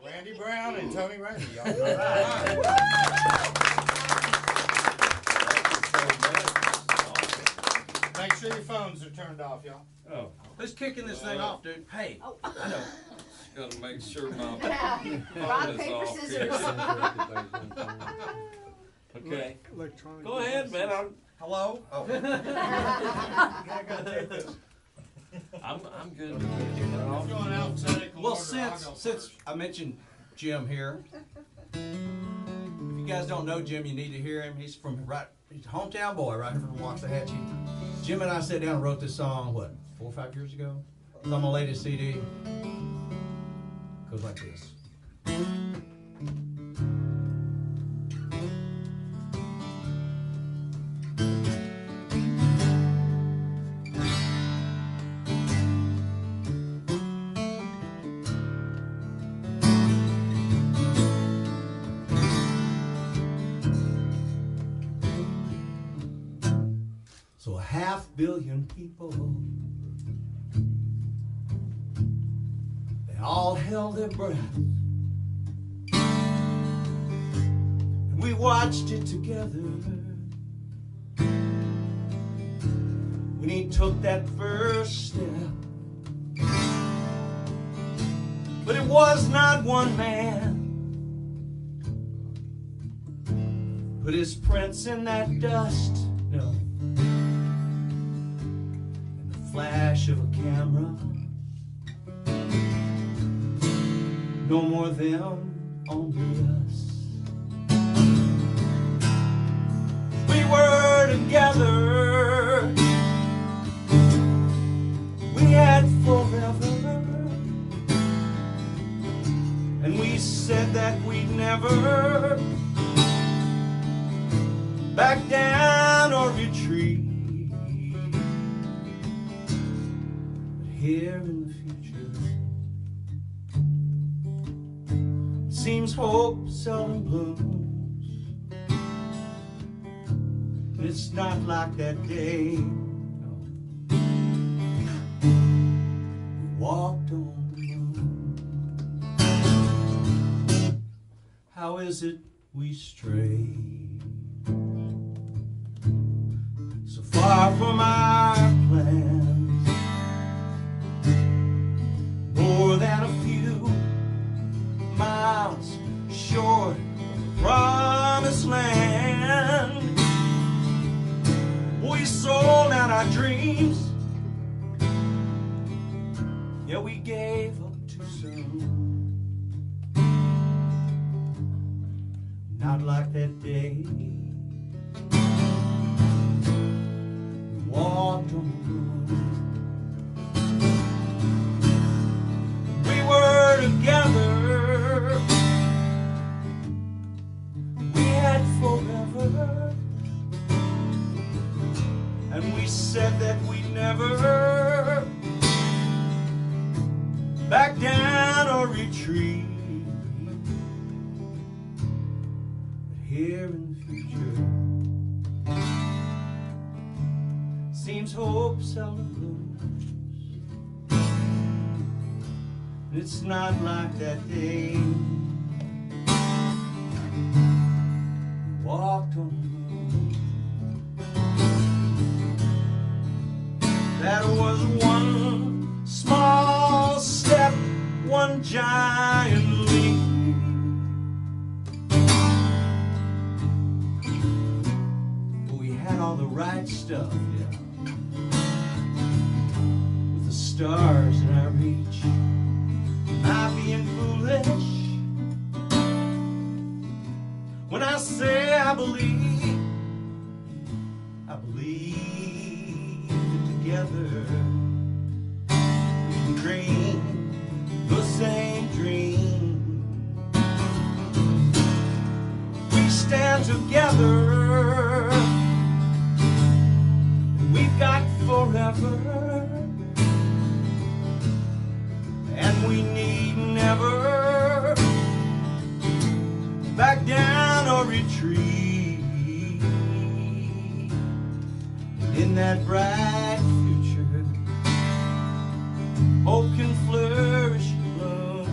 Randy Brown and Tony Ramey, y'all. All right. Make sure your phones are turned off, y'all. Oh. Who's kicking this thing off, dude? Hey, I know. Got to make sure my Rock, phone is paper, off scissors. here. Okay. Go ahead, man. Hello? Oh. I'm good. Going alphabetical Well, order, I'll go since first. I mentioned Jim here, if you guys don't know Jim, you need to hear him. He's a hometown boy right here from Waxahachie. Jim and I sat down and wrote this song, what, 4 or 5 years ago? It's on my latest CD. Goes like this. So 500 million people, they all held their breath, and we watched it together when he took that first step. But it was not one man put his prints in that dust, no. Flash of a camera, no more them, only us. We were together, we had forever, and we said that we'd never back down or retreat. Here in the future, seems hope seldom blooms. It's not like that day, no. We walked on the moon. How is it we stray so far from our plans? More than a few miles short of the promised land. We sold out our dreams, yeah, we gave up too soon. Not like that day we walked on the moon. Together, we had forever, and we said that we'd never back down or retreat. But here in the future, seems hope seldom blooms. It's not like that day we walked on the moon. That was one small step, one giant leap. But we had all the right stuff, yeah, with the stars in our reach. Am I being foolish when I say I believe that together we can dream the same dream. We stand together and we've got forever. And we need never back down or retreat. In that bright future, hope can flourish and bloom.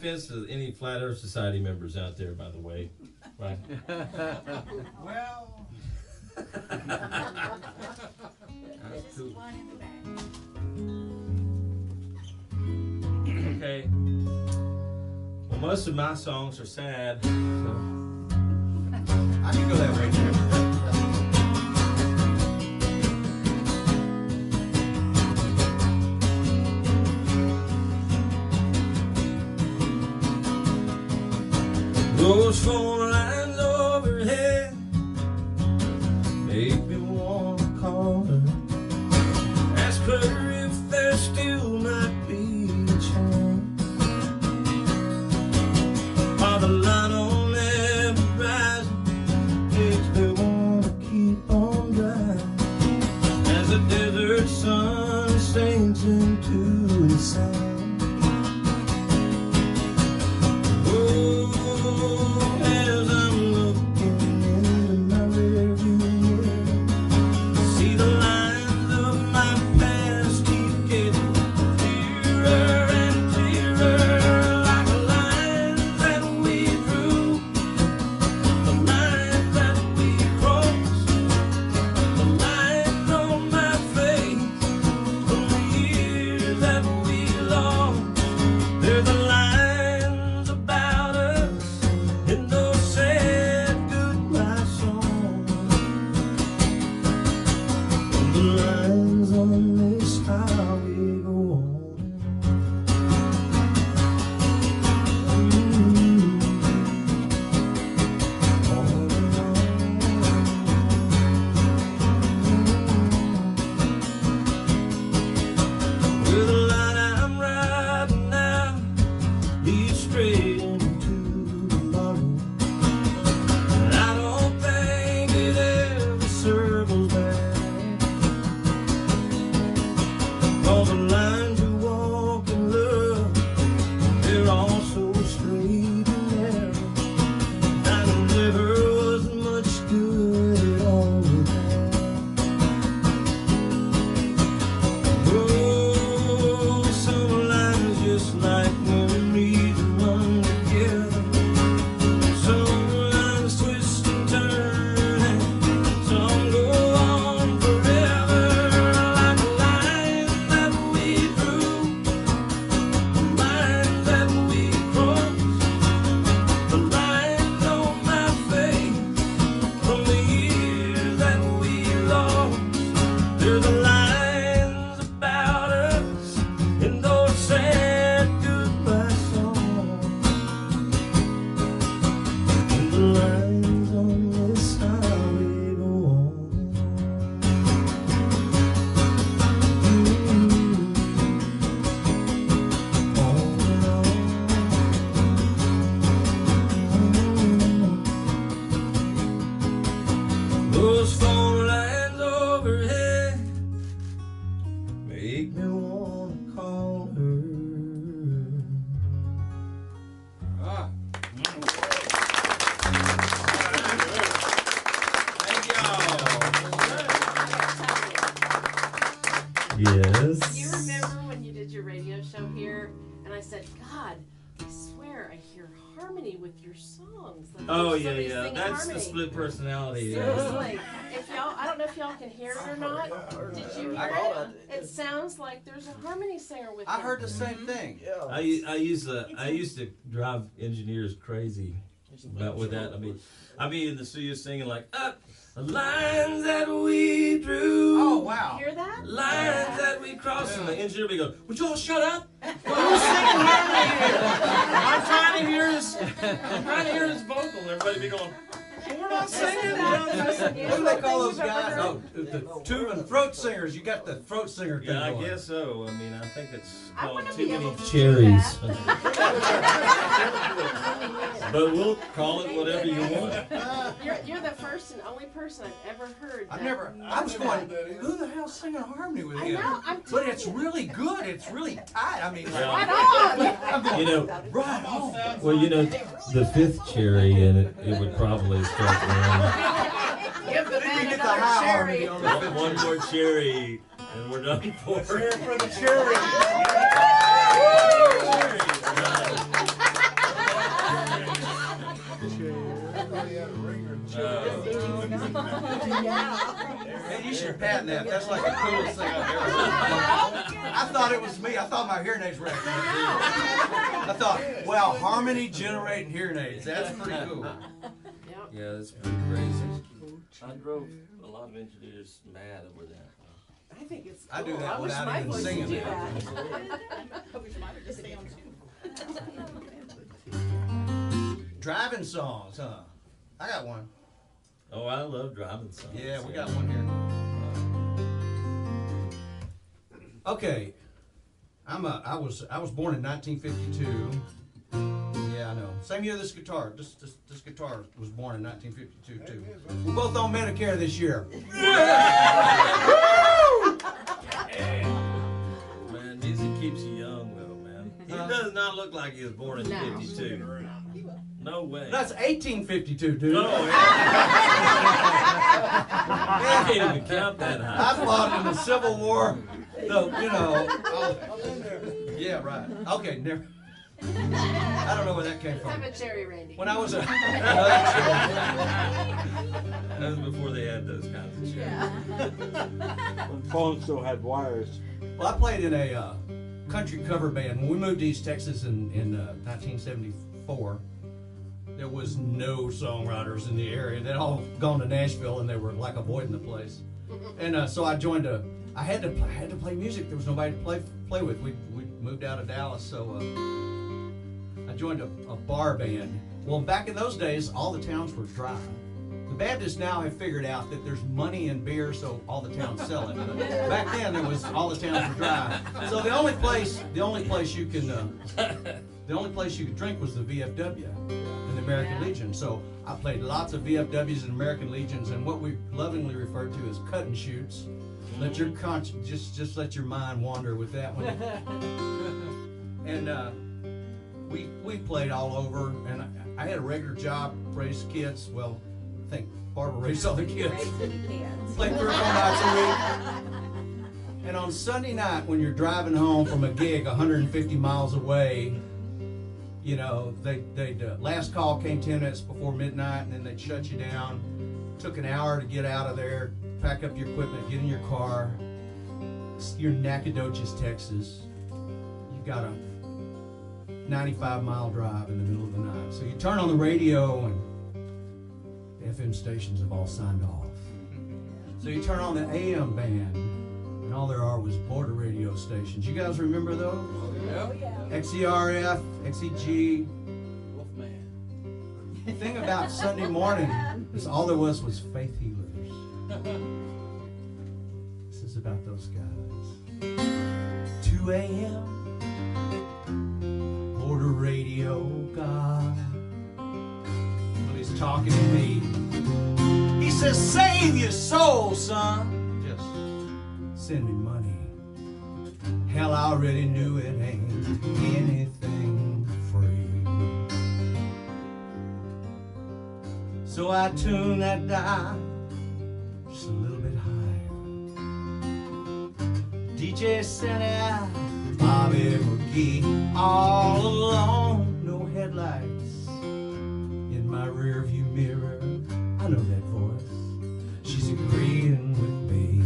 offense to any Flat Earth Society members out there, by the way. Right? Well, That's cool. Okay. Well, most of my songs are sad, so. I can go that way too. Those phone lines overhead make me wanna call her. Ask her if there still might be a chance. While the light on the horizon makes me wanna keep on driving. As the desert sun sinks into the sand. Those phone lines overhead make me wanna call her. Thank y'all. Yes. Do you remember when you did your radio show here, and I said, God, I swear I hear harmony with your songs. Like, Oh there's yeah, somebody yeah. singing That's harmony. the split personality. Yeah. Seriously, if y'all, I don't know if y'all can hear it or not. Did you hear it? It sounds like there's a harmony singer with I you. heard the same thing. I used to drive engineers crazy about with that. I mean in the studio singing like up the lines that we drew. Oh wow. You hear that? Lines that we crossed, and the engineer would be going, "Would you all shut up? who's singing harmony here? I'm trying to hear his vocal." And everybody be going, "Well, we're not singing." What do they call those guys? Oh, the tube and throat singers. You got the throat singer thing Yeah, I going. guess so. I mean, I think it's I called wanna too be many able to do cherries. that. But we'll call it whatever you want. You're the first and only person I've ever heard. I that- was going, who the hell's singing harmony with I him? know, I'm But telling it's you. really good. It's really tight. I mean, Yeah. Right on! I'm going, You know, right on. well, you know, the fifth cherry, and it would probably start around. Give the You man get the another high cherry. harmony on the One more cherry, and we're done for. Cheer for the cherry. Cherry. Hey, you should patent that. That's like the coolest thing I've ever heard. I thought it was me. I thought my hearing aids were acting. I thought, wow, harmony generating hearing aids. That's pretty cool. Yeah, that's pretty crazy. I drove a lot of engineers mad over that. I think it's I do cool. that I wish without my even voice singing could do it. that. I wish mine would just stay on too. Driving songs, huh? I got one. Oh, I love driving songs. Yeah, we got one here. Okay, I was born in 1952. Yeah, I know. Same year this guitar. This guitar was born in 1952 too. We're both on Medicare this year. Man, music keeps you young, though, man. He does not look like he was born in 52. No way. That's 1852, dude. No, I can't even count that high. I fought in the Civil War. So, you know. Yeah, right. Okay, never. I don't know where that came from. Have a cherry, Randy. When I was a. That was before they had those kinds of shit. Yeah. When phones still had wires. Well, I played in a country cover band. When we moved to East Texas in 1974, there was no songwriters in the area. They'd all gone to Nashville and they were like avoiding the place. And so I joined I had to play music. There was nobody to play with. We moved out of Dallas, so I joined a bar band. Well, back in those days, all the towns were dry. The Baptists now have figured out that there's money in beer, so all the towns sell it. But back then, all the towns were dry. So the only place you could drink was the VFW and the American Legion. So I played lots of VFWs and American Legions, and what we lovingly refer to as cut and shoots. Let your just let your mind wander with that one. And we played all over, and I had a regular job, raised kids. Well, I think Barbara raised all the kids. Played 3 or 4 nights a week. And on Sunday night, when you're driving home from a gig 150 miles away, you know, they'd last call came 10 minutes before midnight, and then they'd shut you down. Took an hour to get out of there, pack up your equipment, get in your car. You're in Nacogdoches, Texas. You've got a 95-mile drive in the middle of the night. So you turn on the radio, and the FM stations have all signed off. So you turn on the AM band, and all there are was border radio stations. You guys remember those? Oh, yeah. XERF, XEG. The thing about Sunday morning is all there was Faith Healers. This is about those guys. 2 a.m. Border radio God. Well, he's talking to me. He says, save your soul, son. Just send me money. Hell, I already knew it ain't anything free. So I tune that dial just a little bit higher. DJ sent out Bobby McGee all alone, no headlights in my rear view mirror. I know that voice, she's agreeing with me.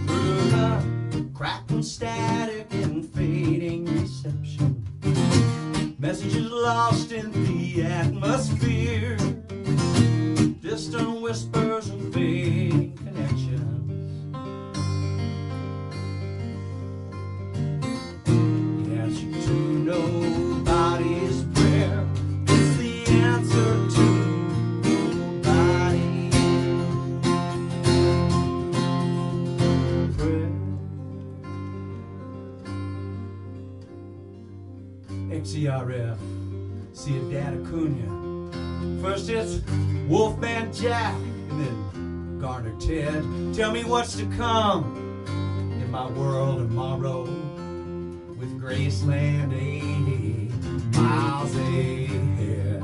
Through the crackling static and fading reception, messages lost in the atmosphere, distant whispers and fading connections. The answer to nobody's prayer is the answer to nobody's prayer. XERF, see a Dad Acuna. First it's Wolfman Jack, and then Garner Ted. Tell me what's to come in my world tomorrow, with Graceland 80 miles ahead.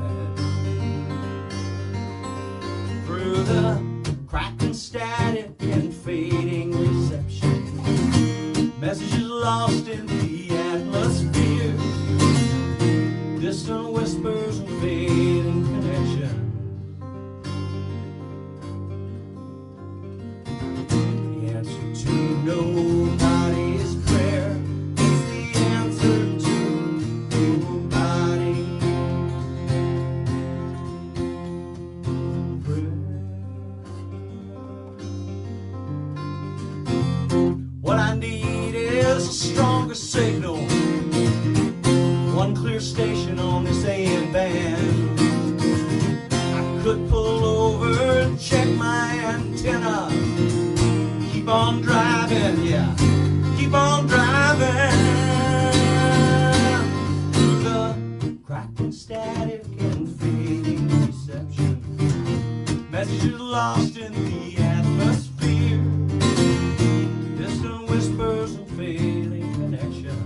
Through the cracking static and fading reception, messages lost in the atmosphere, distant whispers whispers of fading connection. The answer to nobody's prayer is the answer to nobody's prayer. What I need is a stronger signal, one clear station on this AM band. I could pull over and check my antenna, keep on driving, yeah, keep on driving through the cracking static and fading reception. Messages lost in the atmosphere, distant whispers and failing connections.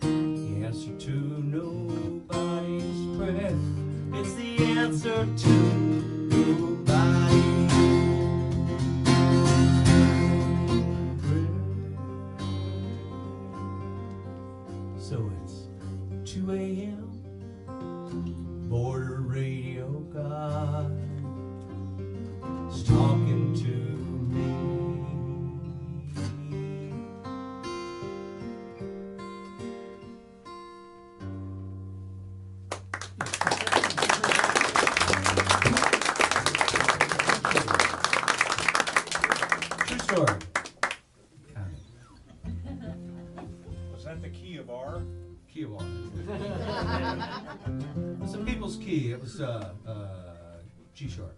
The answer to nobody's prayer, it's the answer to nobody's prayer. So it's 2 a.m. Border radio God is talking to me. True story. Kind Was that the key of R? of. Key of one. It's a people's key. It was G sharp.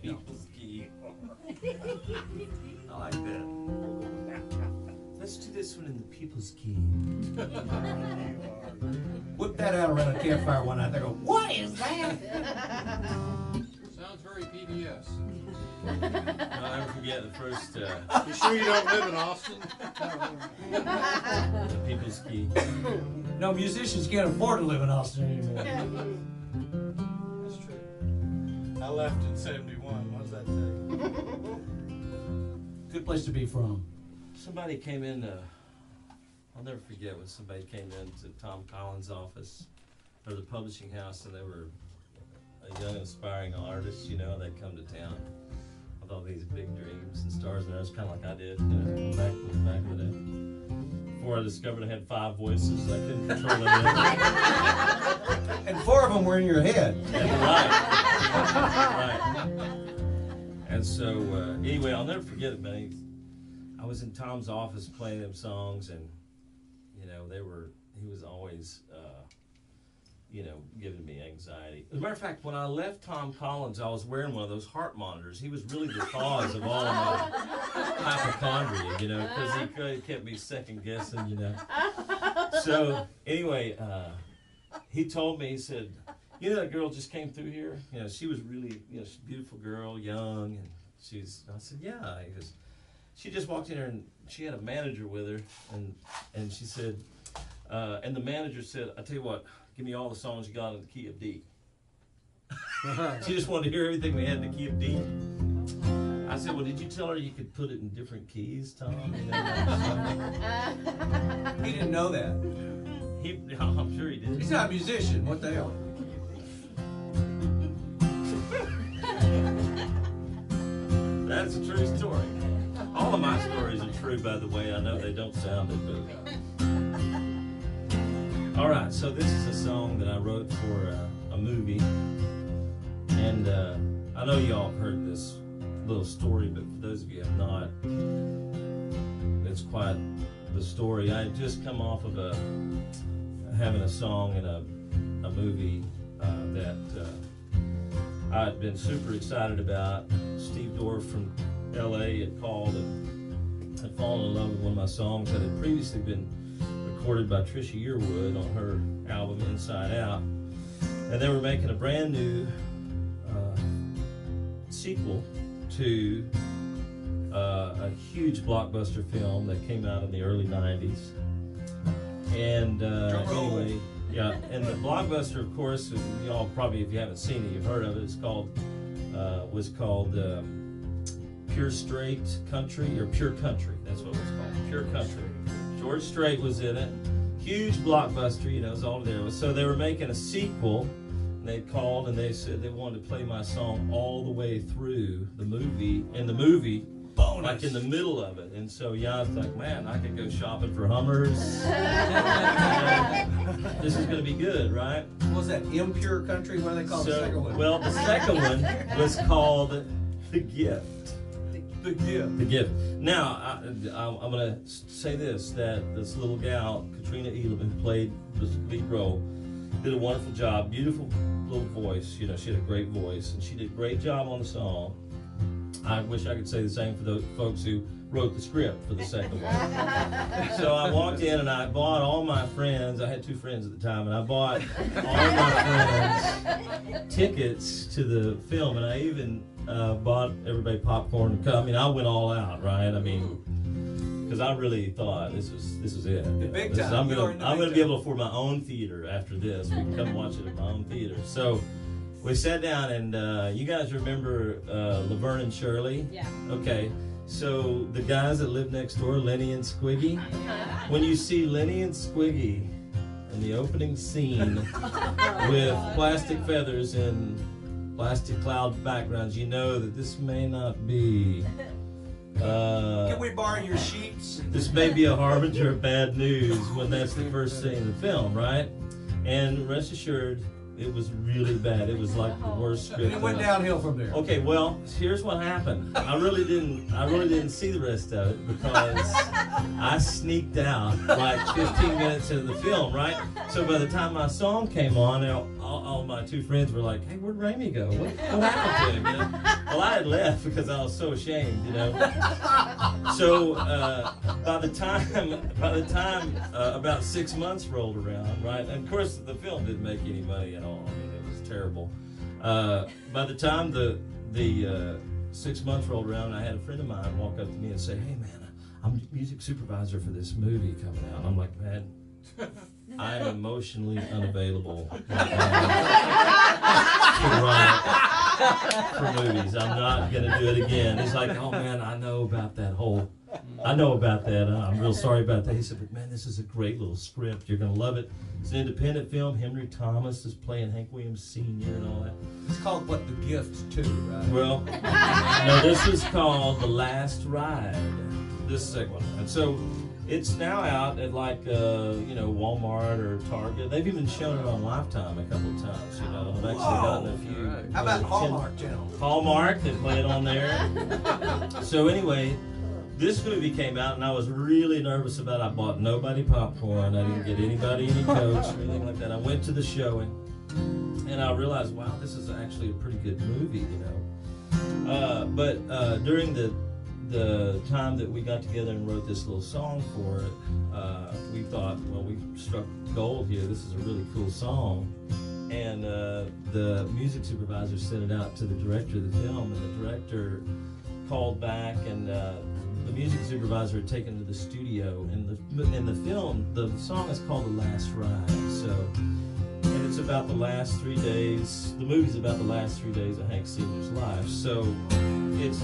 People's key. I like that. Let's do this one in the people's key. Whip that out around a campfire one night. They go, what is that? Sounds very PBS. I'll never forget the first You sure you don't live in Austin? the people's key. No, musicians can't afford to live in Austin anymore. That's true. I left in 71. What does that say? Good place to be from. Somebody came in, I'll never forget when somebody came into Tom Collins' office, or the publishing house, and they were a young aspiring artist, you know, they'd come to town with all these big dreams and stars, and that's kind of like I did, you know, back in the day. Before I discovered I had 5 voices, I couldn't control it. And 4 of them were in your head. Right. And so, anyway, I'll never forget it, man. I was in Tom's office playing them songs, and, you know, he was always, you know, giving me anxiety. As a matter of fact, when I left Tom Collins, I was wearing one of those heart monitors. He was really the cause of all of my hypochondria, you know, because he kept me second guessing, you know. So, anyway, he told me, he said, you know, that girl just came through here? You know, she was really, you know, she's a beautiful girl, young, and I said, yeah. He goes, she just walked in here and she had a manager with her, and she said, and the manager said, I tell you what, give me all the songs you got in the key of D. She just wanted to hear everything we had in the key of D. I said, well, did you tell her you could put it in different keys, Tom? You know, He didn't know that. I'm sure he did. He's not a musician. What the hell? That's a true story. All of my stories are true, by the way. I know they don't sound it, but... All right, so this is a song that I wrote for a movie. And I know y'all have heard this little story, but for those of you who have not, it's quite the story. I had just come off of having a song in a movie that I had been super excited about. Steve Dorff from LA had called and had fallen in love with one of my songs that had previously been recorded by Trisha Yearwood on her album Inside Out. And they were making a brand new sequel to a huge blockbuster film that came out in the early 90s. And anyway, yeah, and the blockbuster, of course, y'all probably, if you haven't seen it, you've heard of it. It's called, was called Pure Straight Country, or Pure Country. That's what it was called, Pure Country. George Strait was in it. huge blockbuster, you know, it was all there. So they were making a sequel, and they called and they said they wanted to play my song all the way through the movie, Bonus. like in the middle of it. And so Jan's like, man, I could go shopping for Hummers. This is going to be good, right? What was that? Impure Country? What do they call the second one? Well, the second one was called The Gift. The Gift. The Gift. Now, I'm going to say this, that this little gal, Katrina Elam, who played the lead role, did a wonderful job, beautiful little voice. You know, she had a great voice, and she did a great job on the song. I wish I could say the same for those folks who wrote the script for the second one. So I walked in and I bought all my friends, I had 2 friends at the time, and I bought all my friends tickets to the film, and I even bought everybody popcorn and I mean, I went all out, right? I mean, because I really thought this was it. The big time. I'm gonna be able to afford my own theater after this. We can come watch it at my own theater. So we sat down, and you guys remember Laverne and Shirley? Yeah. Okay. So the guys that live next door, Lenny and Squiggy, when you see Lenny and Squiggy in the opening scene with plastic feathers and plastic cloud backgrounds, you know that this may not be. Can we borrow your sheets? This may be a harbinger of bad news when that's the first scene in the film, right? And rest assured, it was really bad. It was like the worst script. And it went downhill from there. Okay, well, here's what happened. I really didn't see the rest of it because I sneaked out like 15 minutes into the film, right? So by the time my song came on, all my 2 friends were like, "Hey, where'd Ramey go? What happened to him?" You know? Well, I had left because I was so ashamed, you know. So by the time about 6 months rolled around, right? And of course, the film didn't make any money at all. I mean, it was terrible. By the time the 6 months rolled around, I had a friend of mine walk up to me and say, "Hey, man, I'm music supervisor for this movie coming out." I'm like, "Man, I am emotionally unavailable to write for movies. I'm not going to do it again." He's like, "Oh, man, I know about that. I'm real sorry about that." He said, "But, man, this is a great little script. You're going to love it. It's an independent film. Henry Thomas is playing Hank Williams Sr. and all that." It's called what? The Gift, too, right? Well, no, this is called The Last Ride. This second one. And so it's now out at like, Walmart or Target. They've even shown it on Lifetime a couple of times, you know. I've actually gotten a few. How about Hallmark Channel? Hallmark, they play it on there. So anyway, this movie came out, and I was really nervous about it. I bought nobody popcorn. I didn't get anybody any Cokes or anything like that. I went to the showing, and I realized, wow, this is actually a pretty good movie, you know. But during the time that we got together and wrote this little song for it, we thought, well, we struck gold here. This is a really cool song. And the music supervisor sent it out to the director of the film, and the director called back, and the music supervisor had taken to the studio. And in the film, the song is called The Last Ride. So, and it's about the last 3 days. The movie's about the last 3 days of Hank Sr.'s life. So it's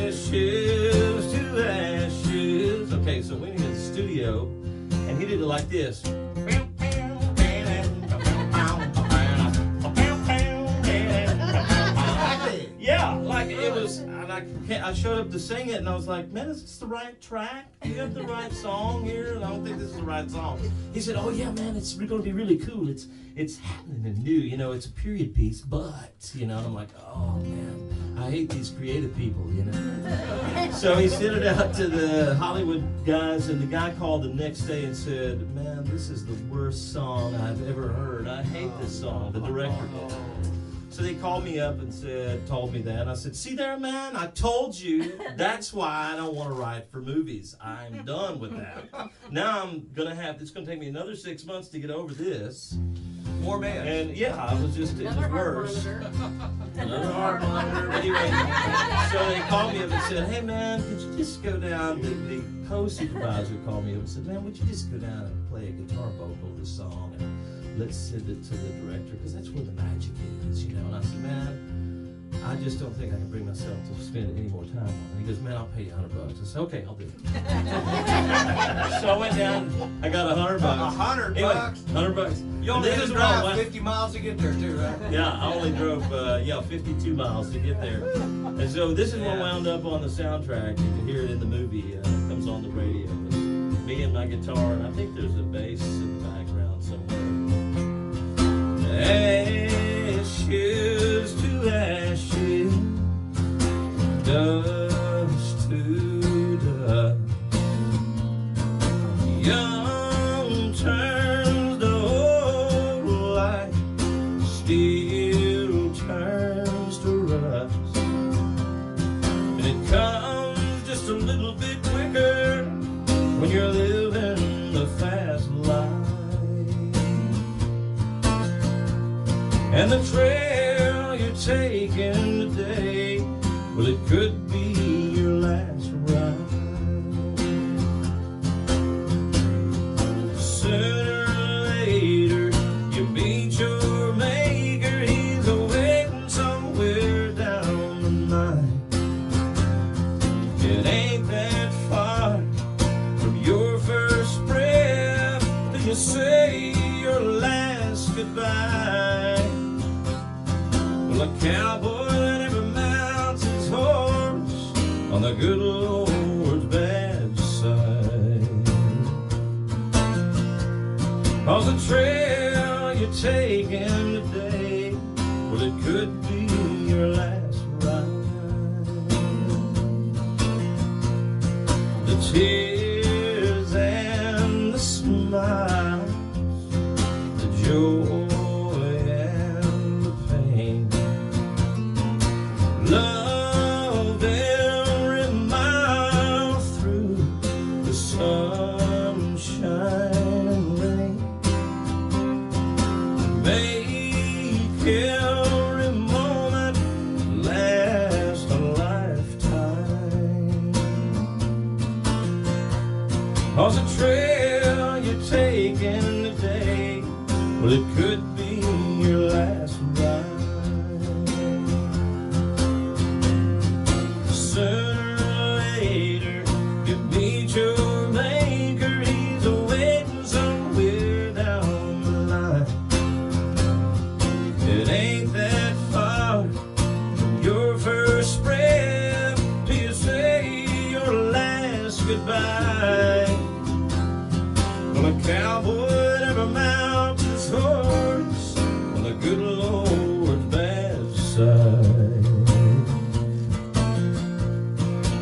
ashes to ashes. Okay, so we went to the studio, and he did it like this. Yeah, like it was, and I showed up to sing it, and I was like, "Man, is this the right track? Do you have the right song here?" And I don't think this is the right song. He said, "Oh yeah, man, it's going to be really cool. It's happening and new. You know, it's a period piece, but you know." And I'm like, "Oh man, I hate these creative people, you know." So he sent it out to the Hollywood guys, and the guy called the next day and said, "Man, this is the worst song I've ever heard. I hate this song." The director did. So they called me up and told me that. I said, "See there, man, I told you. That's why I don't want to write for movies. I'm done with that. Now it's going to take me another 6 months to get over this." More man. And yeah, it was worse. Another heart monitor. Anyway, so they called me up and said, "Hey man, could you just go down?" The co-supervisor called me up and said, "Man, would you just go down and play a guitar vocal of this song, and let's send it to the director, because that's where the magic is, you know." And I said, "Man, I just don't think I can bring myself to spend any more time on it. He goes, man, I'll pay you $100. I said, okay, I'll do it. So I went down, I got $100. $100 bucks? $100. You only had to drive 50 miles to get there too, right? Yeah, I only drove 52 miles to get there. And so this is what wound up on the soundtrack. You can hear it in the movie. It comes on the radio. It's me and my guitar, and I think there's a bass in the background somewhere. Ashes to ashes, dust to dust. Young turns to old life, steel turns to rust. And it comes just a little bit quicker when you're living the fast life. And the trail you're taking today, well, it could be your last ride. Sooner or later, you meet your maker. He's waiting somewhere down the line. It ain't that far from your first breath till you say your last goodbye. Well, a cowboy that never mounts his horse on the good Lord's bad side. 'Cause the trail you're taking today, well, it could be your last ride. The tears and the smiles, the joy and the pain, love every mile through the sunshine and rain. Make every moment last a lifetime. 'Cause the trail you're taking today, well, it could be your last ride. Sooner or later, you meet your maker. He's waiting somewhere down the line. It ain't that far from your first breath till you say your last goodbye. Well, a cowboy never mounts his horse on the good Lord's bad side.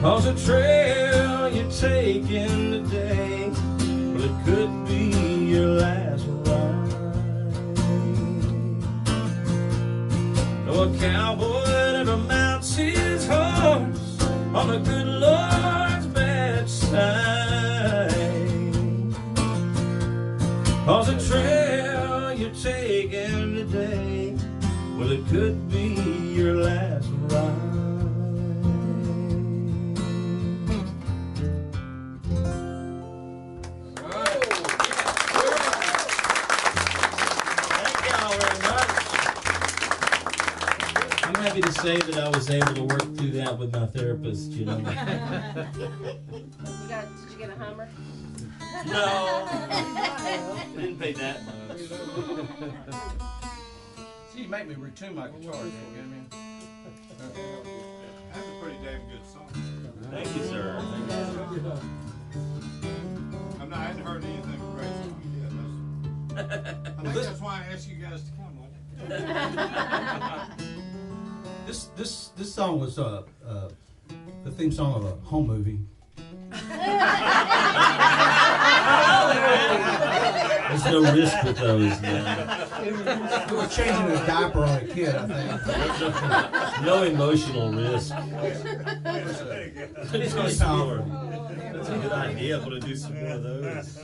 'Cause the trail you're taking today, well, it could be your last ride. No, a cowboy never mounts his horse on the good Lord's bad side. 'Cause the trail you're taking today, well, it could be your last ride. Thank y'all very much. I'm happy to say that I was able to work through that with my therapist, you know. Did you get a Hummer? No, I didn't pay that much. See, you make me retune my guitar. You get me? That's a pretty damn good song. Thank you, sir. I hadn't heard anything from Grace yet. I think that's why I asked you guys to come, wasn't it? This song was the theme song of a home movie. There's no risk with those, man. You were changing a diaper on a kid, I think. No emotional risk. It's gonna sound. That's a good idea. I'm gonna do some more of those.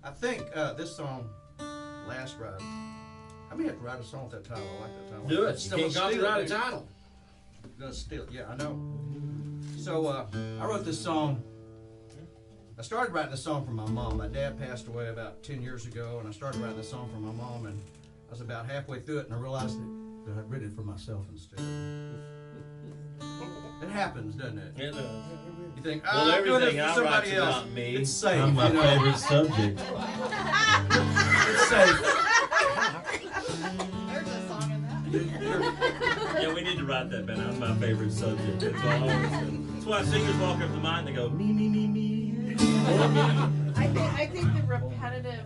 I think this song, Last Ride. I may have to write a song with that title. I like that title. Do it. You can't copyright a title. Gonna steal it. Yeah, I know. So I wrote this song I started writing this song for my mom. My dad passed away about 10 years ago, and I started writing this song for my mom, and I was about halfway through it, and I realized that I'd written it for myself instead. It happens, doesn't it? It does. You think, Well, I'm doing everything it for I somebody write's else. about me. It's safe, I'm my you know? favorite subject. It's safe. There's a song in that. Yeah, we need to write that, Ben. I'm my favorite subject. That's all I always say. That's why singers walk up to mine and they go, me, me, me, me. I think the repetitive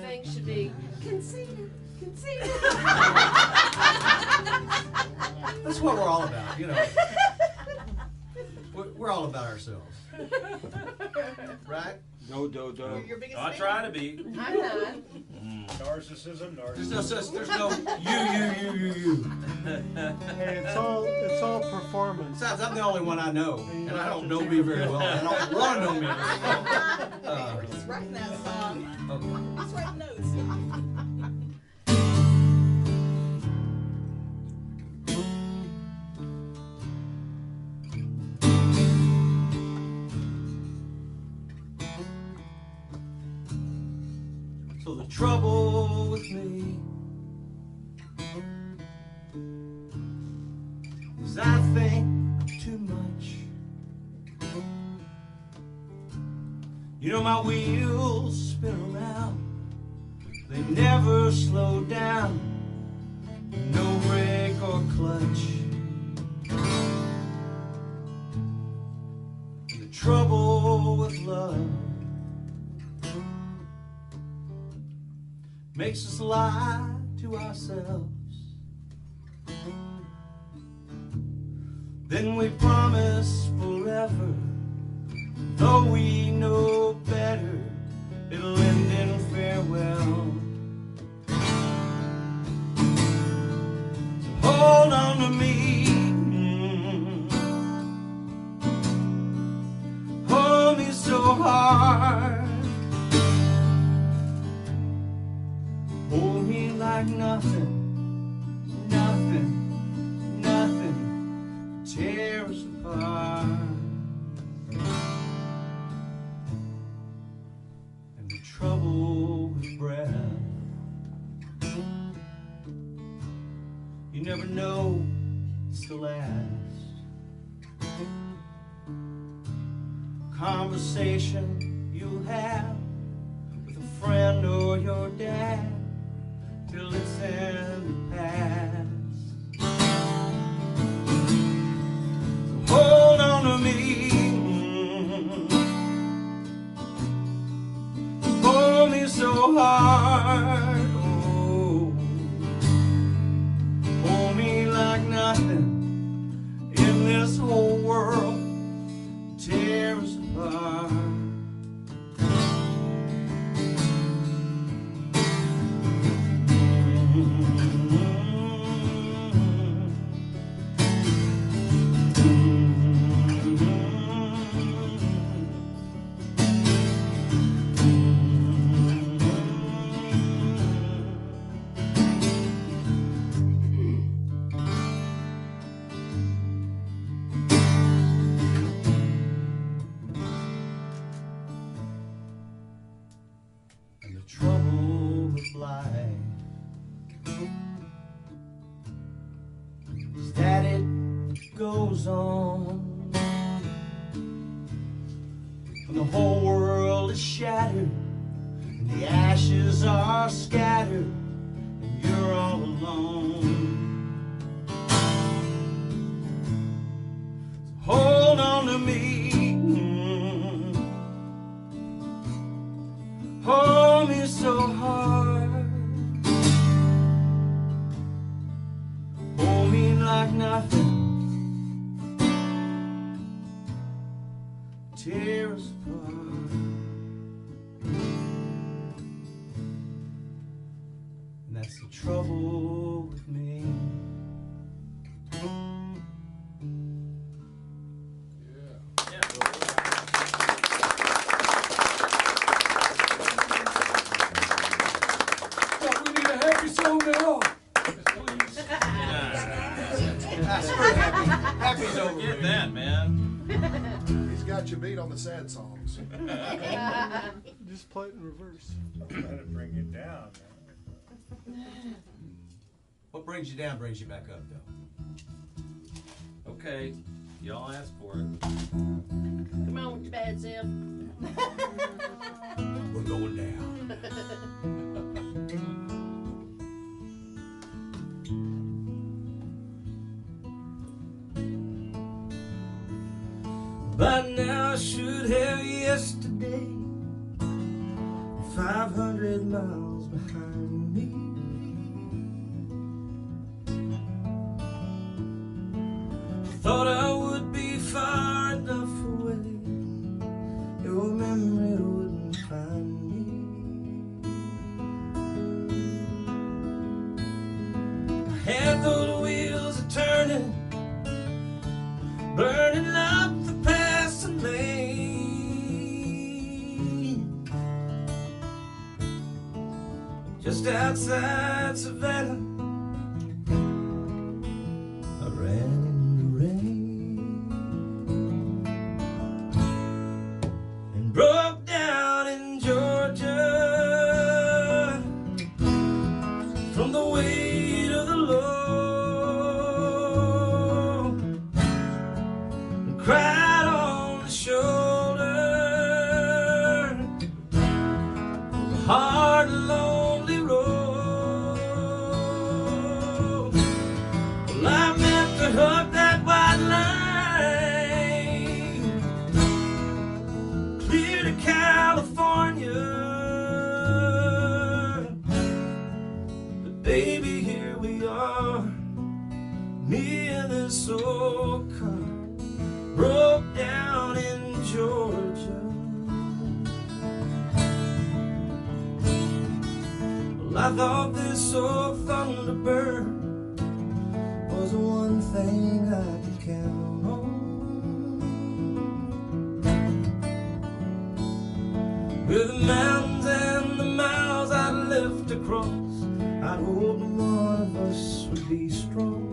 thing should be conceited, conceited. That's what we're all about, you know. We're all about ourselves. Right? No, do. Your biggest I fan. try to be. I'm not. Narcissism, There's narcissism. no you. Hey, it's all performance. Besides, I'm the only one I know, and I don't know me very well. And I don't want to know me very well. We're just writing that song. Okay. Just writing notes. So the trouble with me is I think too much. You know my wheels spin around, they never slow down, no brake or clutch. And the trouble with love makes us lie to ourselves. Then we promise forever, though we know better, it'll end in farewell. So hold on to me, hold me so hard. Hold me like nothing, nothing, nothing could tear us apart. And the trouble with breath, you never know it's the last conversation you'll have with a friend or your dad till it's in the past. So hold on to me, hold me so hard, oh, hold me like nothing in this whole world tear us apart. And the trouble with life is that it goes on. When the whole world is shattered and the ashes are scattered and you're all alone. So hold on to me, hold me so hard, hold me like nothing, tear us apart. And that's the trouble with me. But we need a happy song now. That's for happy. Happy's over. Get that, man. He's got you beat on the sad songs. Just play it in reverse. Let it bring you down. What brings you down brings you back up, though. Okay, y'all asked for it. Come on with your bad self. We're going down. By now I should have yesterday 500 miles behind me. Thought I would be far enough away, your memory wouldn't find me. I had those wheels a turning, burning up the passing lane. Just outside Savannah, I ran in the rain and broke down in Georgia from the weight of the load, and cried on the shoulder of a hard and lonely road. Well, I meant to hug that white line clear to California, but baby, here we are, me and this old car, broke down in Georgia. Well, I thought this old Thunderbird was the one thing I could count on. With the mountains and the miles I left to cross, I'd hoped one of us would be strong.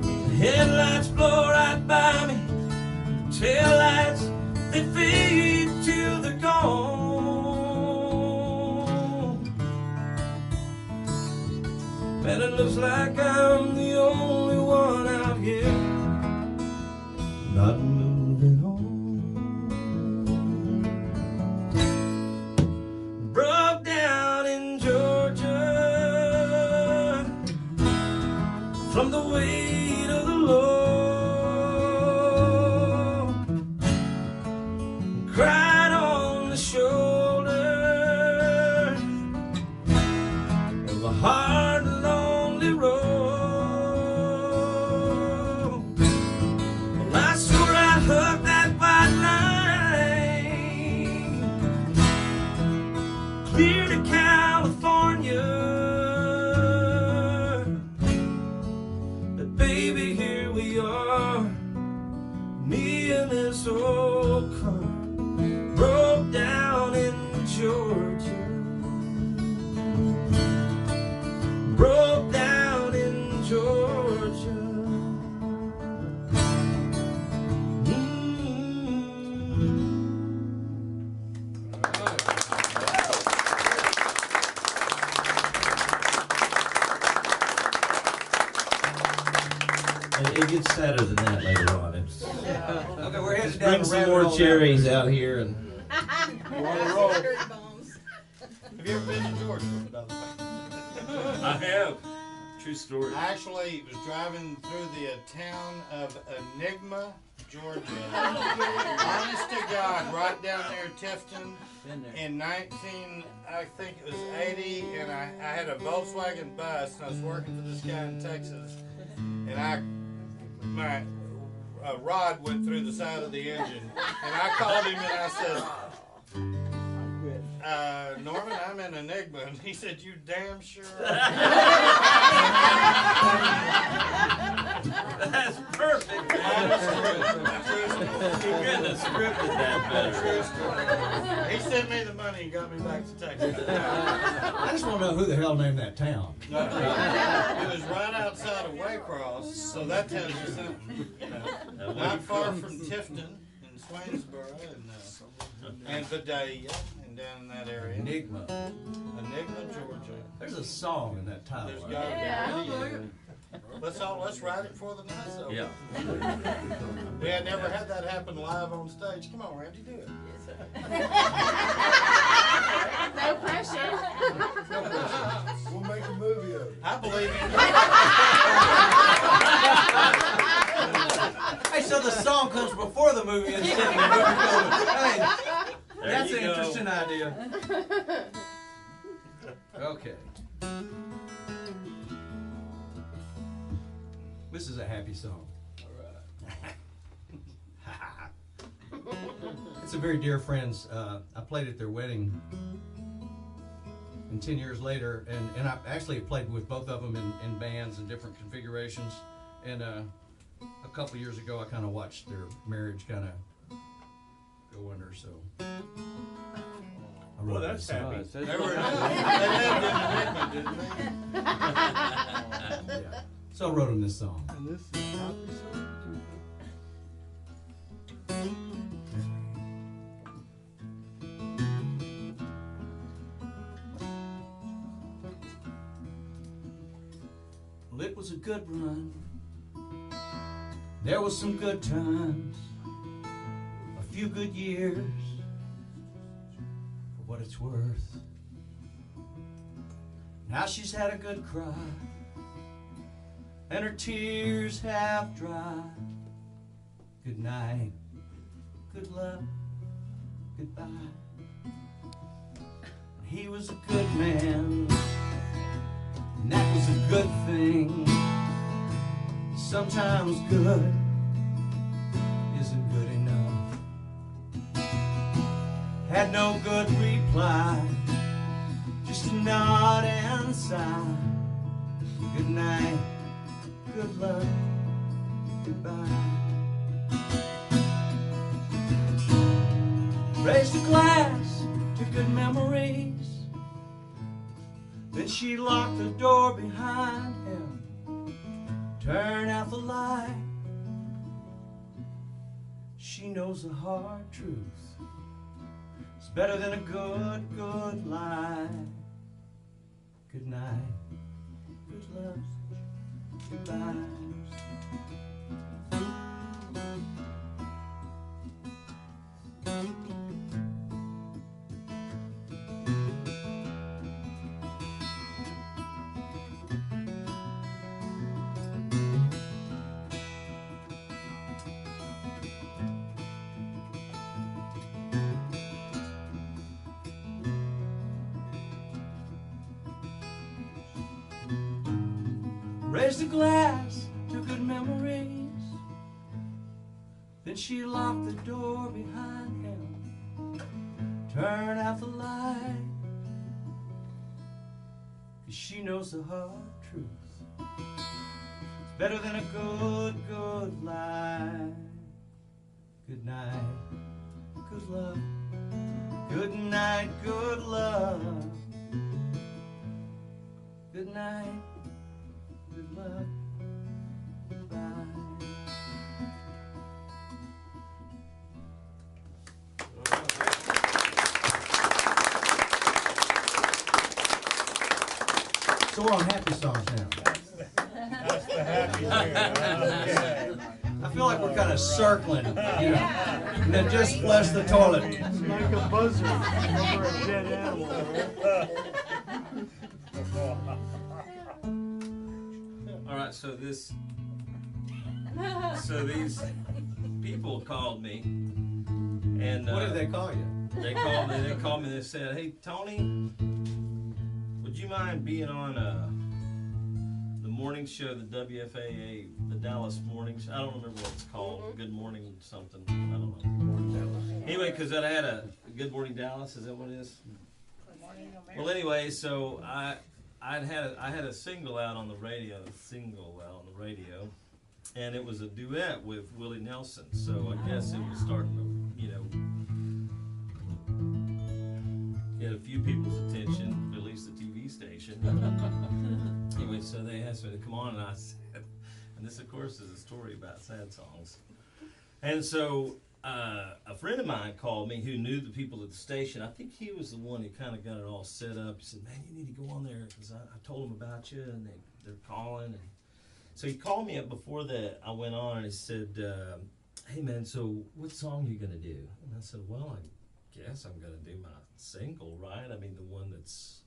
The headlights blow right by me, the taillights, they fade till they're gone. And it looks like I'm the only one out here not moving on. Broke down in Georgia from the weight of the load, cried on the shoulder of a hard and lonely road. Well, I swore I'd hug that white line clear to California, but baby, here we are, me and this old car, broke down in Georgia, broke down in Georgia. It gets sadder than that later on. It's, Okay, we're headed down bring the some rabbit more hole cherries out here and Hundred bones. Have you ever been to Georgia? I have. True story. I actually was driving through the town of Enigma, Georgia. Honest to God, right down there, Tifton, in I think it was 80, and I had a Volkswagen bus, and I was working for this guy in Texas, and my rod went through the side of the engine, and I called him and I said, Norman, I'm in Enigma, and he said, you damn sure are. That's perfect. True story. You couldn't have scripted that better. True story. He sent me the money and got me back to Texas. I just want don't know who the hell named that town. It was right outside of Waycross, so that tells you something. You know, not far from Tifton and Swainsboro and Vidalia and down in that area. Enigma. Georgia. There's a song in that title. There's right? got Yeah. Let's write it for the night's over. Yeah. We had never had that happen live on stage. Come on, Randy, do it. No pressure. We'll make a movie of it. I believe in Hey, so the song comes before the movie instead of the movie going. Hey, There that's you an go. interesting idea. Okay. This is a happy song. It's a very dear friend's. I played at their wedding, and 10 years later, and I actually played with both of them in bands and different configurations. And a couple years ago, I kind of watched their marriage kind of go under. So, I wrote that's this song. happy. they lived in Enigma, didn't they? Yeah. So I wrote them this song. And this is a happy song. Well, it was a good run. There was some good times, a few good years, for what it's worth. Now she's had a good cry, and her tears have dried. Good night, good luck, goodbye. He was a good man, and that was a good thing. Sometimes good isn't good enough. Had no good reply, just a nod and sigh. Good night, good luck, goodbye. Raised a glass to good memories. Then she locked the door behind him. Turn out the light. She knows the hard truth. It's better than a good, good lie. Good night, good luck, goodbye. Raised a glass to good memories. Then she locked the door behind him. Turn out the light, 'cause she knows the hard truth. It's better than a good, good lie. Good night, good luck. Good night, good luck. Good night, good luck, goodbye. So we're on happy songs now. That's the happy here. I feel like we're kind of circling, you know, and then just flush the toilet. It's like a buzzard over a dead animal. All right, so these people called me, and What did they call you? They called me. They said, "Hey, Tony, would you mind being on the morning show, the WFAA, the Dallas morning show? I don't remember what it's called. Good Morning something. I don't know. Anyway, because I had a Good Morning Dallas. Is that what it is? Well, anyway, so I had a single out on the radio, and it was a duet with Willie Nelson. So I guess it was starting to, get a few people's attention, at least the TV station. addiction. Anyway, so they asked me to come on, and I said, and this, of course, is a story about sad songs. And so a friend of mine called me who knew the people at the station. I think he was the one who kind of got it all set up. He said, man, you need to go on there because I told them about you, and they're calling. And so he called me up before I went on, and he said, hey, man, so what song are you going to do? And I said, well, I guess I'm going to do my single, right? I mean, the one that's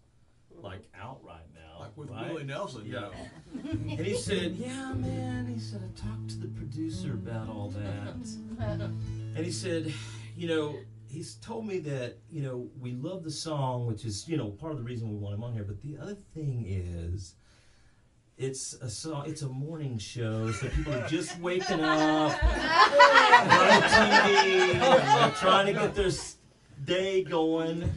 like out right now. Like with right? Willie Nelson, you know. And he said, yeah, man. He said, I talked to the producer about all that. And he said, you know, he's told me that, you know, we love the song, which is, you know, part of the reason we want him on here. But the other thing is, it's a song. It's a morning show, so people are just waking up, on TV, they're trying to get their day going.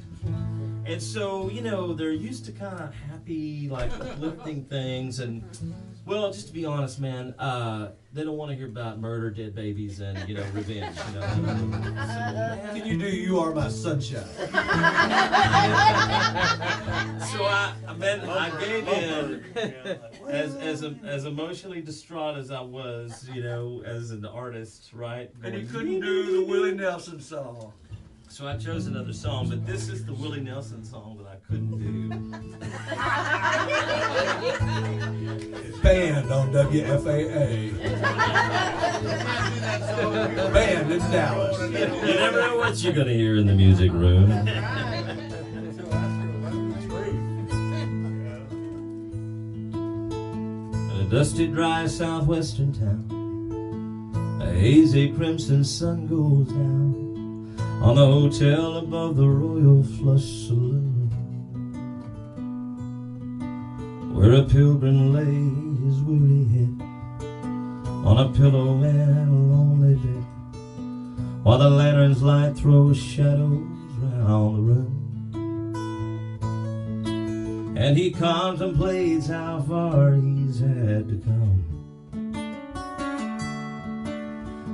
And so, you know, they're used to kind of happy, like, uplifting things. And, well, just to be honest, man, they don't want to hear about murder, dead babies, and, you know, revenge, you know. Can you do You Are My Sunshine? So I gave in, as emotionally distraught as I was, you know, as an artist, right? And you couldn't do the Willie Nelson song. So I chose another song, but this is the Willie Nelson song that I couldn't do. Banned on WFAA. Banned in Dallas. You never know what you're going to hear in the music room. In a dusty, dry southwestern town, a hazy crimson sun goes down on the hotel above the Royal Flush Saloon, where a pilgrim lay his weary head on a pillow in a lonely bed, while the lantern's light throws shadows round the room. And he contemplates how far he's had to come,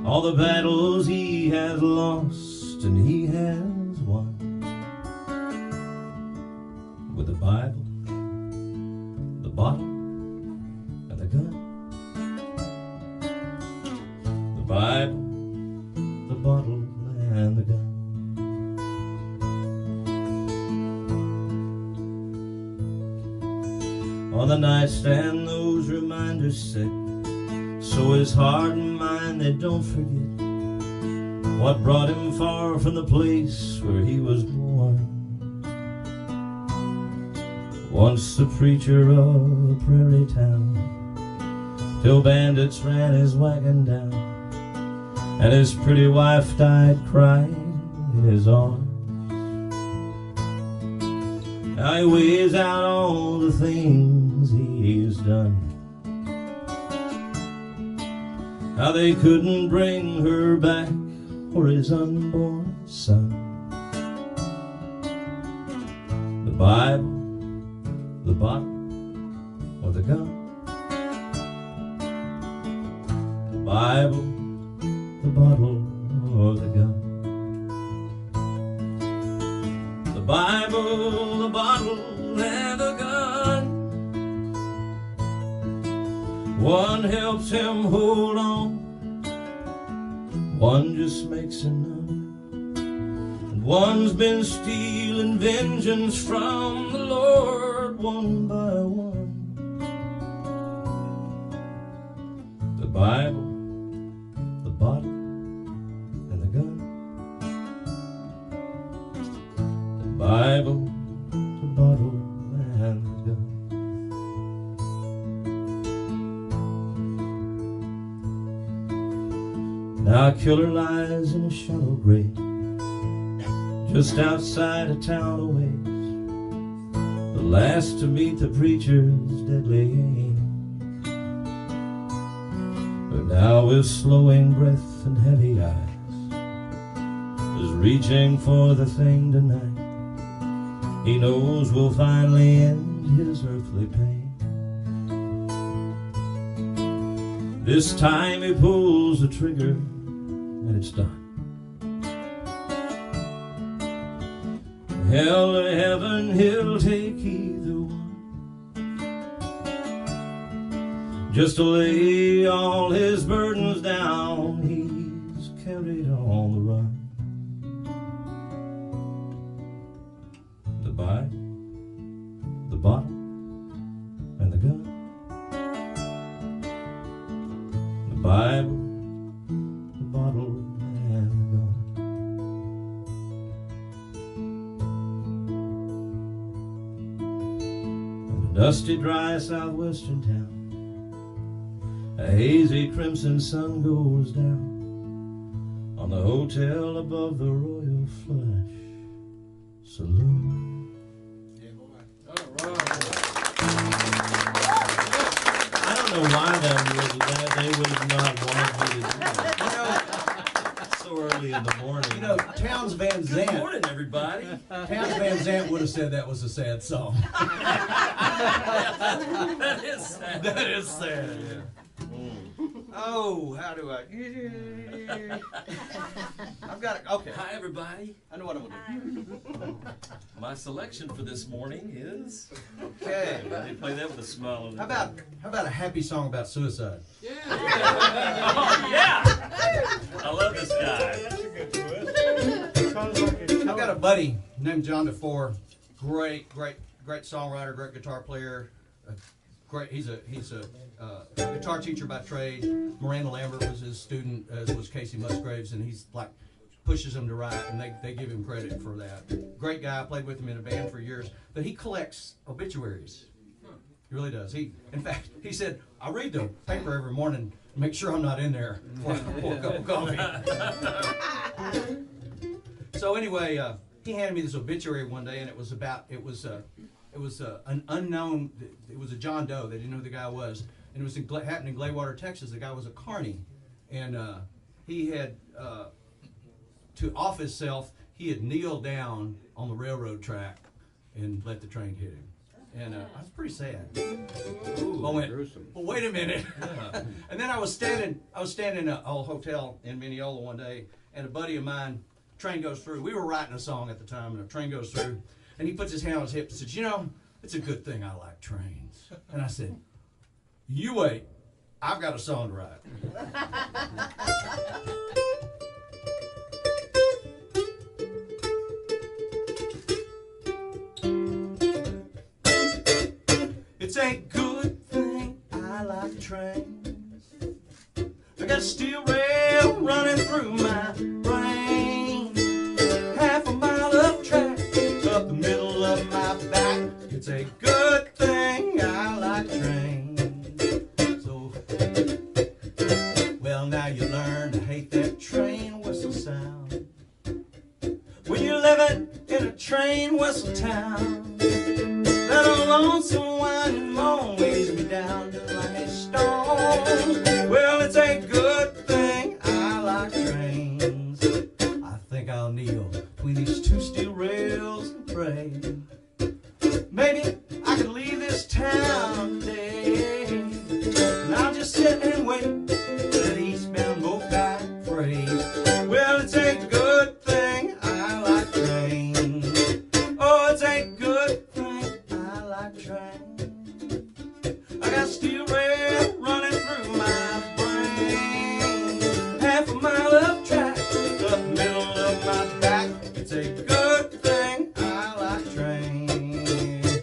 all the battles he has lost and he has won. With the Bible, the bottle, and the gun. The Bible, the bottle, and the gun. On the nightstand those reminders sit, so his heart and mind they don't forget what brought him far from the place where he was born. Once the preacher of a prairie town, till bandits ran his wagon down, and his pretty wife died crying in his arms. Now he weighs out all the things he's done, how they couldn't bring her back for his unborn son. The Bible, the bottle, or the gun. The Bible, the bottle, or the gun. The Bible, the bottle, and the gun. One helps him hold on, one just makes him numb, and one's been stealing vengeance from the Lord one by one. The Bible, the bottle, and the gun. The Bible, the bottle, and the gun. Now a killer lies in a shallow grave, just outside a town a ways, the last to meet the preacher's deadly aim. But now with slowing breath and heavy eyes, is reaching for the thing tonight he knows will finally end his earthly pain. This time he pulls the trigger and it's done. Hell or heaven, he'll take either one. just to lay all his burdens down. He's carried on the run. The bike, the bottle, and the gun. The Bible, the bottle, and the gun. In a dusty, dry southwestern town, a hazy crimson sun goes down on the hotel above the Royal Flush Saloon. I don't know why they would have not wanted me to do that. So early in the morning. You know, Townes Van Good Zandt. morning, everybody. Townes Van Zandt would have said that was a sad song. That is sad. That is sad. Yeah. Oh, how do I? I've got it. Okay. Hi, everybody. I know what I'm gonna do. My selection for this morning is. Okay. They play that with a smile on their How about a happy song about suicide? Oh, yeah! I love this guy. That's a good twist. Sounds like it's I've got a buddy named John DeFore. Great songwriter, great guitar player. He's a guitar teacher by trade. Miranda Lambert was his student, as was Casey Musgraves, and he's like pushes him to write, and they give him credit for that. Great guy. I played with him in a band for years, but he collects obituaries. He really does. In fact, he said, I read the paper every morning to make sure I'm not in there before I pour a cup of coffee. So anyway, he handed me this obituary one day, and it was an unknown. It was a John Doe. They didn't know who the guy was, and it was happened in Gladewater, Texas. The guy was a carny, and he had to off himself. He had kneeled down on the railroad track and let the train hit him. And I was pretty sad. I went, well, wait a minute. And then I was standing in a old hotel in Mineola one day, and a buddy of mine, train goes through. We were writing a song at the time, and a train goes through, and he puts his hand on his hip and says, you know, it's a good thing I like trains. And I said, you wait, I've got a song to write. It's a good thing I like trains. I got a steel rail running through my brain. Half a mile of track up the middle of my back. It's a good thing I like trains. So, well, now you learn to hate that train whistle sound. When you're living in a train whistle town, that lonesome whining moan weighs me down just like a stone. Well, it's a good thing I like trains. I think I'll kneel between these two steel rails and pray. Maybe I could leave this town today, and I'll just sit and wait for that eastbound boat back freight. Well, it's a good thing I like trains. Oh, it's a good thing I like trains. I got steel rail running through my brain. Half a mile of track up the middle of my back. It's a good thing I like trains.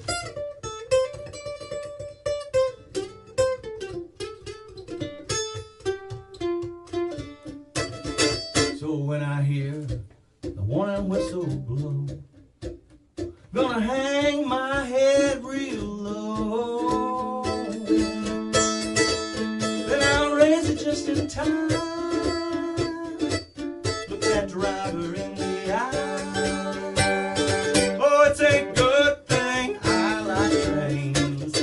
So when I hear the warning whistle blow, gonna hang my head real low. Then I'll raise it just in time. Look that driver in the eye. Oh, it's a good thing I like trains.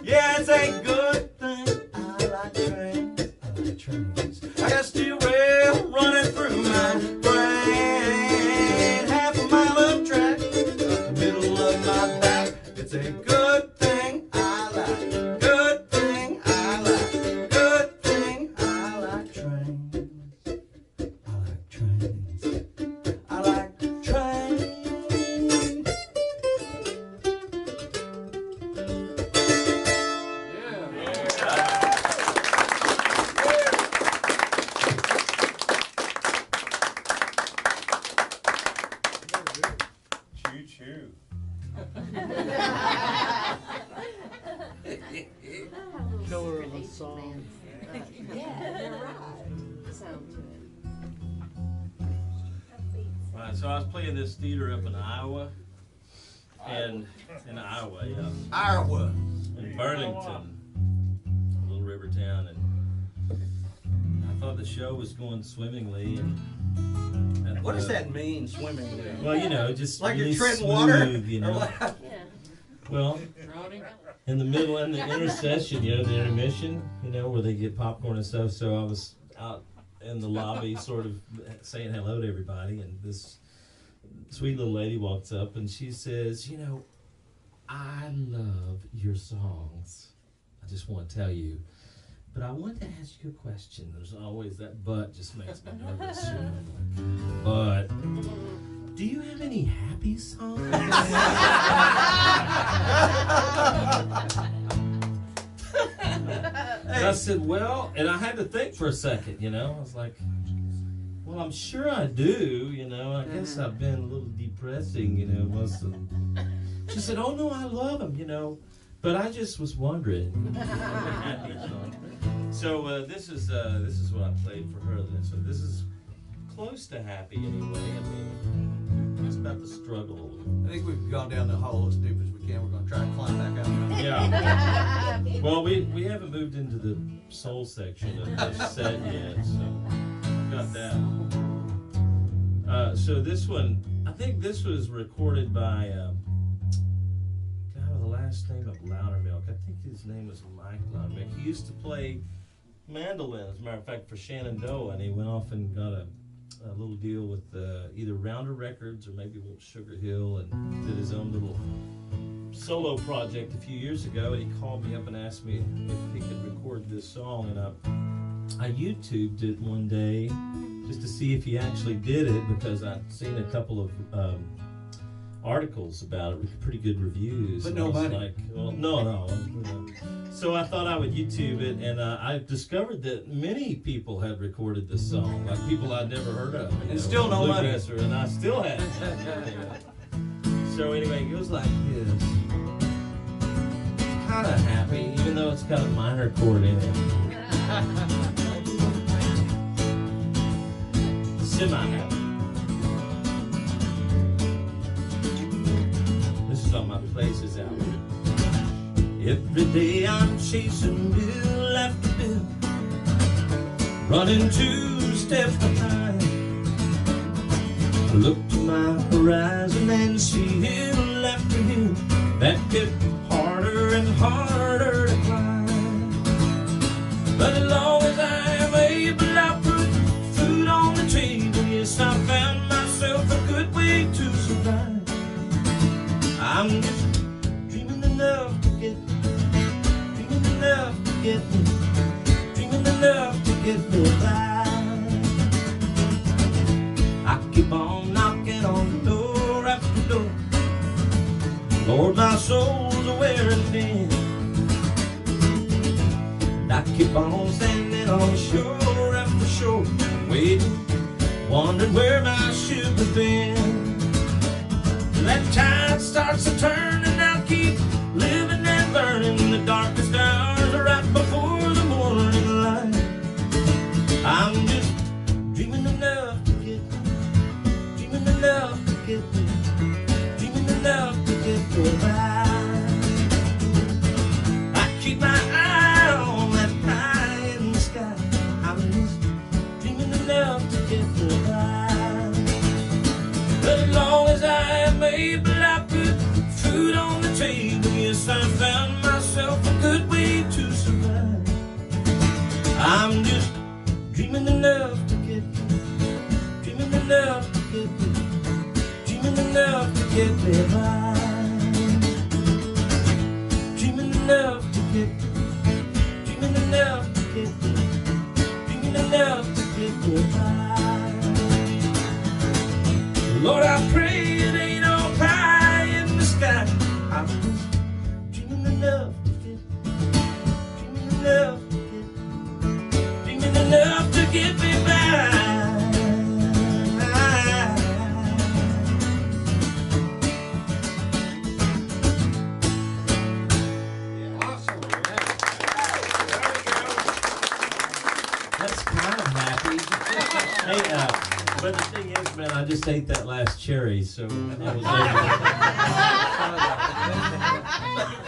Yeah, it's a good thing I like trains. I like trains. I got steel rail running through my brain. Half a mile of track, middle of my back. It's a good thing I like. Good thing I like. Good thing I like trains. song. Yeah, you're right. Sound to it. All right, so I was playing this theater up in Iowa, and in Iowa, yeah, Iowa. in Burlington, a little river town, and I thought the show was going swimmingly. And What does that mean, swimmingly? Well, you know, just Like really you're treading smooth, water? you Or know. what? Yeah. Well, in the middle and the intercession, you know, the intermission, you know, where they get popcorn and stuff. So I was out in the lobby, sort of saying hello to everybody, and this sweet little lady walks up and she says, "You know, I love your songs. I just want to tell you, but I want to ask you a question." There's always that "but" just makes me nervous. You know, like, but do you have any happy songs? And I said, well, and I had to think for a second, you know. I was like, well, I'm sure I do, you know. I guess I've been a little depressing, you know, most of. She said, oh no, I love them, you know, but I just was wondering. Happy song. So this is what I played for her. So this is close to happy anyway. I mean, it's about the struggle. I think we've gone down the hole as deep as we can. We're going to try to climb back out. Yeah. Well, we haven't moved into the soul section of the set yet, so got that. So this one, I think this was recorded by guy with the last name of Loudermilk. I think his name was Mike Loudermilk. He used to play mandolin, as a matter of fact, for Shenandoah, and he went off and got a little deal with either Rounder Records or maybe Sugar Hill, and did his own little solo project a few years ago. And he called me up and asked me if he could record this song, and I YouTubed it one day just to see if he actually did it, because I'd seen a couple of articles about it with pretty good reviews. But and no I was money. like, well, no. So I thought I would YouTube it, and I discovered that many people had recorded this song, like people I'd never heard of. You And know, still no money. Bluegrassers, and I still had. So anyway, it goes like this. Kind of happy, even though it's got a minor chord in it. Semi-happy. This is on my Places album. Every day I'm chasing bill after bill, running 2 steps behind. I look to my horizon and see hill after hill that get harder and harder to climb. But as long as I am able, I put food on the table. Yes, I found myself a good way to survive. I'm just dreaming enough to get, dreaming enough to get me, dreaming enough to get me by. I keep on knocking on door after door. Lord, my soul's a wearing thin. And I keep on standing on shore after shore, waiting, wondering where my ship has been. That tide starts to turn, and I'll keep living and burning the darkest hours right before the morning light. I'm just dreaming enough to get, dreaming enough to get there, dreaming enough to get me by. I keep my eye on that pie in the sky. I'm just dreaming enough to get me by. But as long as I am able, I put food on the table. Yes, I found myself a good way to survive. I'm just dreaming enough to get, dreaming enough to get, dreaming enough to get me by. Dreaming enough to get, dreaming enough to get, dreaming enough to get me by. Lord, I pray it ain't all pie in the sky. I'm just dreaming enough to get, dreaming enough to get, dreaming enough to get me by. Awesome. That's kind of happy. Hey, but the thing is, man, I just ate that last cherry, so I was able to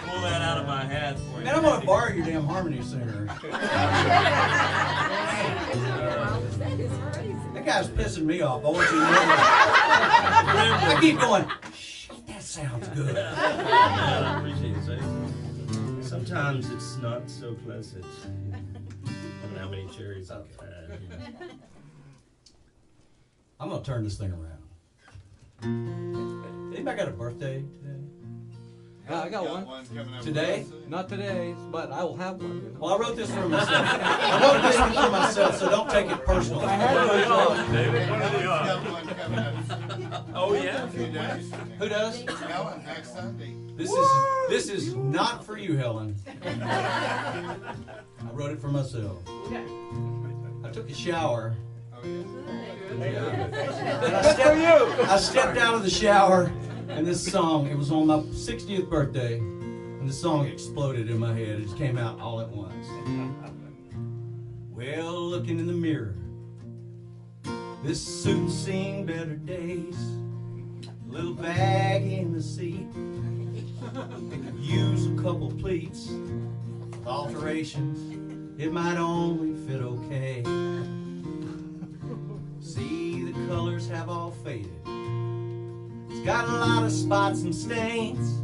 pull that out of my hat for you. Man, I'm gonna borrow your damn harmony singer. That guy's pissing me off. I want you to know that. I keep going, shit, that sounds good. Man, I appreciate it. Sometimes it's not so pleasant. I don't know how many cherries I've had. You know. I'm gonna turn this thing around. Anybody got a birthday today? Yeah, I got one. coming up Today? real soon. Not today, but I will have one. You know. Well, I wrote this for myself. I wrote this one for myself, so don't take it personally. David, what are they Got on? one coming up Oh, yeah? in a few days. Who does? Helen, next Sunday. This is not for you, Helen. I wrote it for myself. Okay. I took a shower. Oh, yeah. And I stepped out of the shower, and this song, it was on my 60th birthday, and the song exploded in my head. It just came out all at once. Well, looking in the mirror, this suit's seen better days. A little bag in the seat. It could use a couple pleats. With alterations, it might only fit okay. See, the colors have all faded. It's got a lot of spots and stains.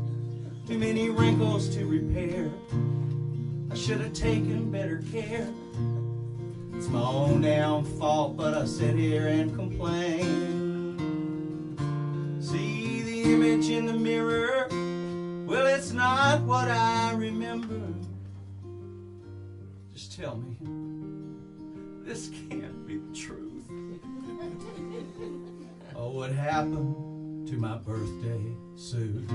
Too many wrinkles to repair. I should have taken better care. It's my own damn fault, but I sit here and complain. See the image in the mirror? Well, it's not what I remember. Just tell me, this can't be the truth. Oh, what happened to my birthday suit?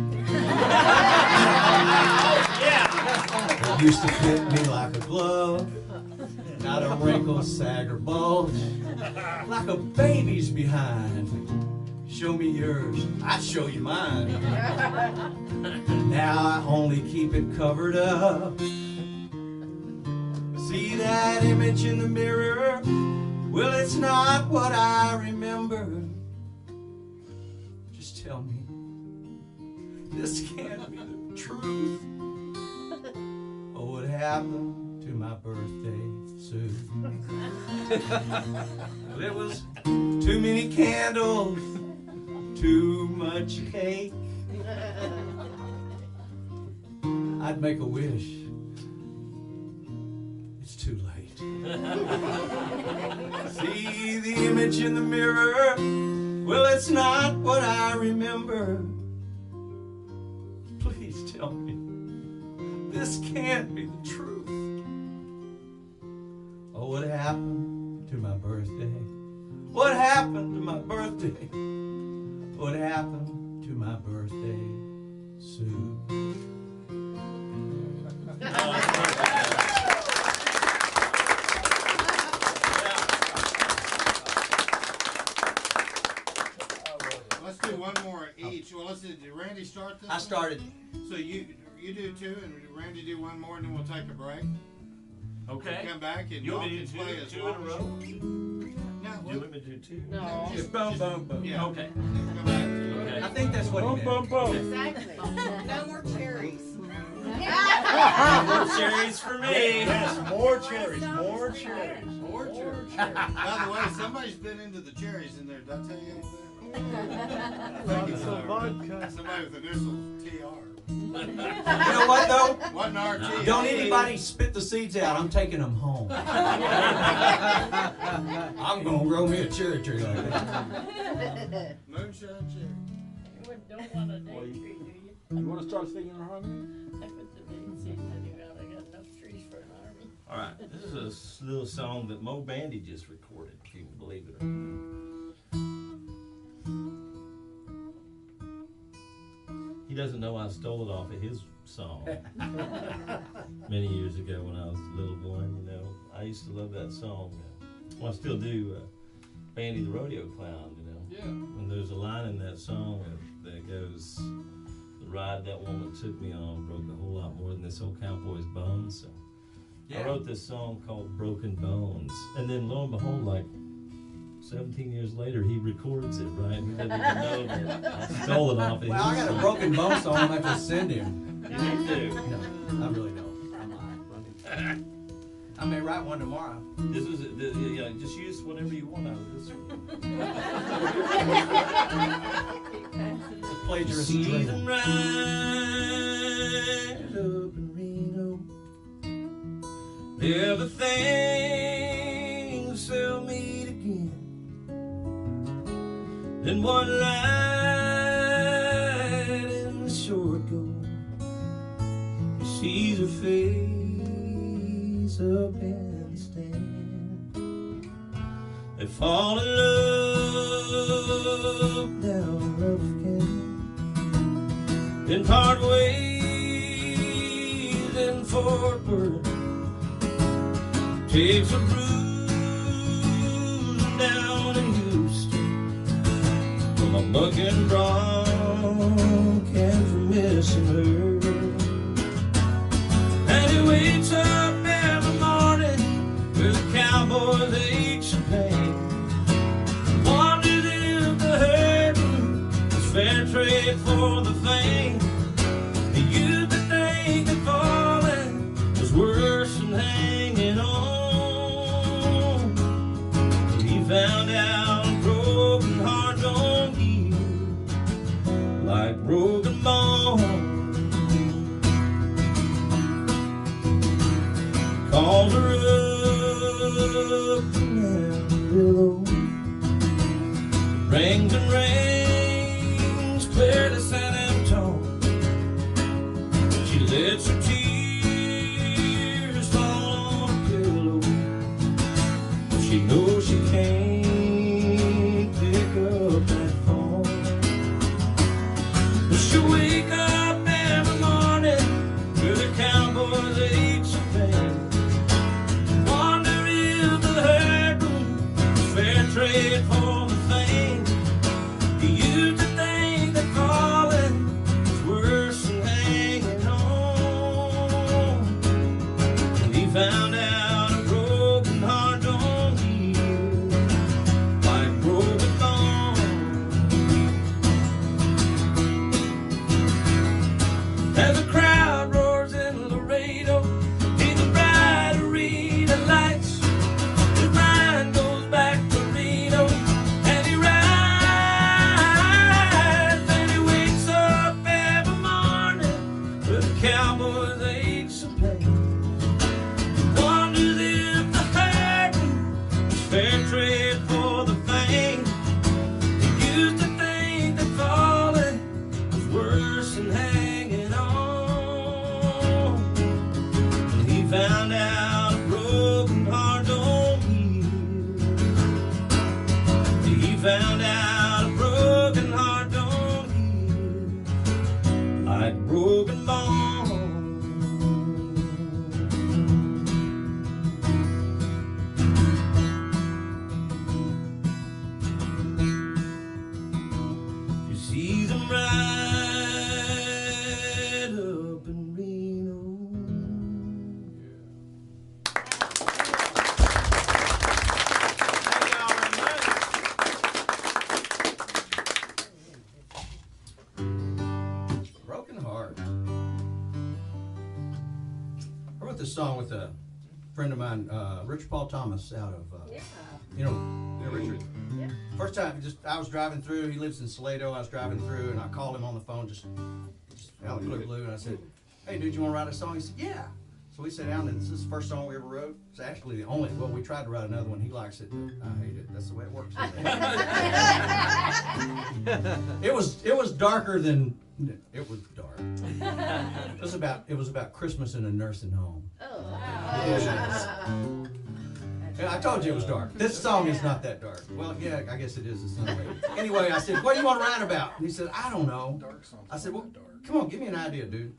It used to fit me like a glove. Not a wrinkle, sag, or bulge. Like a baby's behind. Show me yours, I'd show you mine. Now I only keep it covered up. See that image in the mirror? Well, it's not what I remember. Just tell me, this can't be the truth. Oh, what happened to my birthday suit? Well, it was too many candles, too much cake. I'd make a wish. It's too late. See the image in the mirror? Well, it's not what I remember. Please tell me, this can't be the truth. Oh, what happened to my birthday? What happened to my birthday? What happened to my birthday suit? Let's do one more each. Well, let's do. Did Randy start this? I started. So you do two, and Randy do one more, and then we'll take a break. Okay. Come back, and You y'all want me can to play do as two in a long as row? you. No, Do you want me to do two? No. Just Boom, boom, boom. Yeah. Okay. Come back. Okay. I think that's what he meant. Exactly. No more cherries. More cherries for me. Yes, more cherries, more cherries. More cherries. By the way, somebody's been into the cherries in there. Did I tell you anything? Some vodka. Somebody with initials TR. You know what though? Wasn't RT. Don't anybody spit the seeds out. I'm taking them home. I'm gonna grow me a cherry tree like that. Moonshine cherry. You don't want a date tree, do you? You want to start singing harmony? I put the date season out. I got enough trees for an army. All right. This is a little song that Mo Bandy just recorded, if you can believe it or not. He doesn't know I stole it off of his song many years ago when I was a little boy. You know, I used to love that song. Well, I still do. Bandy the Rodeo Clown. You know. Yeah. And there's a line in that song that goes, "The ride that woman took me on broke a whole lot more than this old cowboy's bones." So I wrote this song called Broken Bones. And then lo and behold, like 17 years later, he records it, right? He doesn't even know that I stole it off him. Well, I got a Broken Bones song I'm going to have to send him. You do? No, I really don't. I may write one tomorrow. This was, yeah, just use whatever you want out of this one. It's a plagiarist See dream. them right up in Reno. Everything shall meet again. Then one light in the short gold, he sees her face up in the stand. They fall in love down rough canyon, then part ways in Fort Worth. Takes a cruise down in Houston from a bucking bronc and from missing her. And he wakes up every morning with the cowboys ate champagne. Wonders if the hurting was fair trade for the fame. He used to think that falling was worse than hanging on. Found out a broken heart don't heal like broken bones. Called her up in Amarillo. Rings and rings clear to San Antonio. She lets her tears fall on a pillow. She knows she can't pick up that phone. But she'll wake up every morning with the cowboys ate champagne. Wonder if the hurting is fair trade for the fame. He used to think that falling was worse than hanging on. And he found out a broken heart don't heal like broken bones. As the crowd roars in Laredo, in the bright arena lights, his mind goes back to Reno, and he rides, and he wakes up every morning with the cowboys ate some pain. Wonders if the hurting was fair trade for the fame. He used to think that falling was worse than hanging on. And he found out a broken heart don't heal. He found out a broken heart don't heal like broken bones. You see them right up in Reno. Broken Heart. I wrote this song with a friend of mine, Richard Paul Thomas, out of, you know Richard? Yeah. First time, I was driving through, he lives in Salado, I was driving through, and I called him on the phone, just out of the blue, and I said, hey dude, you want to write a song? He said, yeah. So we sat down, and this is the first song we ever wrote. It's actually the only, well, we tried to write another one, he likes it, but I hate it. That's the way it works. It was darker than, it was dark. It was about Christmas in a nursing home. Oh, Yeah. Yeah, I told you it was dark. This song is not that dark. Well, yeah, I guess it is in some way. Anyway, I said, what do you want to write about? And he said, I don't know. I said, well, come on, give me an idea, dude.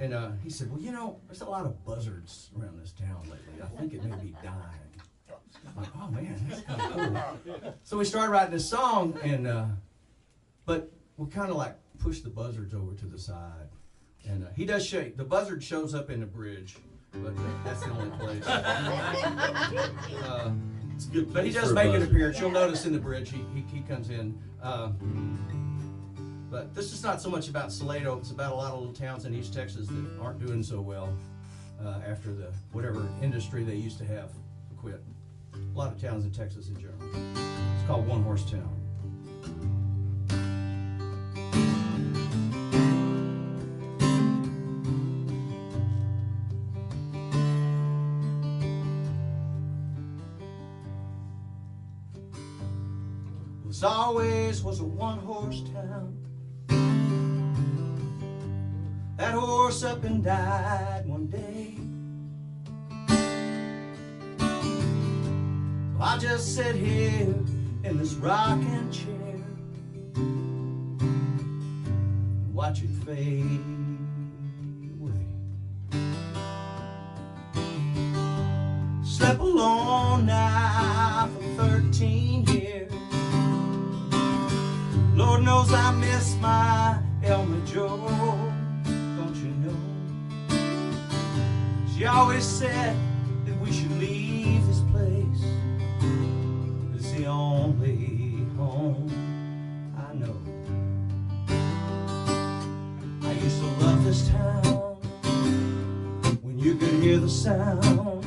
And he said, well, you know, there's a lot of buzzards around this town lately. I think it may be dying. I'm like, oh man, that's kind of cool. So we started writing this song, and but we kind of like pushed the buzzards over to the side. And he does shake. The buzzard shows up in the bridge, but that's the only place. It's a good But he place does for a make an buzzer. appearance. You'll notice in the bridge he comes in. But this is not so much about Salado. It's about a lot of little towns in East Texas that aren't doing so well after the whatever industry they used to have quit. A lot of towns in Texas in general. It's called One Horse Town. This always was a one-horse town. That horse up and died one day. So I just sit here in this rocking chair and watch it fade away. Slept alone now for 13 years. Lord knows I miss my Elmer Jo, don't you know? She always said that we should leave this place. It's the only home I know. I used to love this town when you could hear the sound.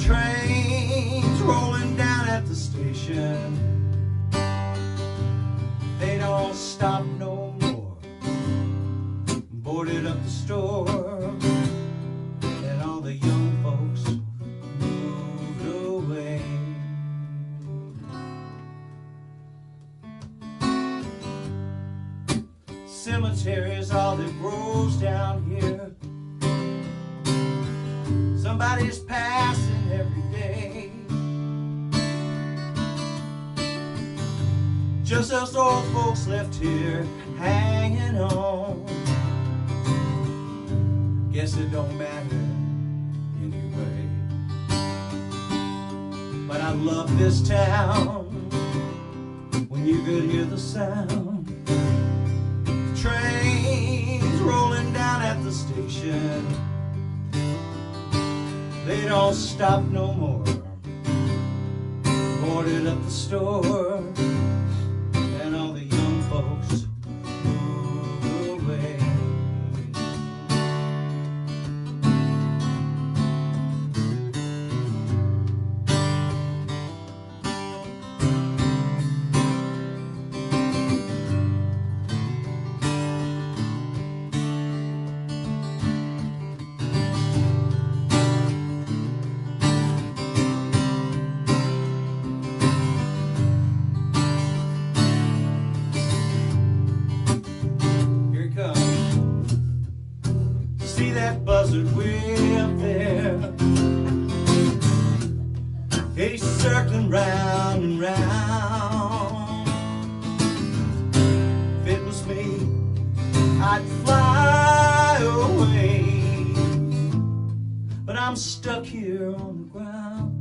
Trains rolling down at the station. They don't stop no more. Boarded up the store, and all the young folks moved away. Cemetery's all that grows down here. Somebody's passing every day. Just us old folks left here hanging on. Guess it don't matter anyway. But I love this town when you could hear the sound. Trains rolling down at the station. They don't stop no more. Boarded up the store. Folks move away. See that buzzard way up there? He's circling round and round. If it was me, I'd fly away. But I'm stuck here on the ground.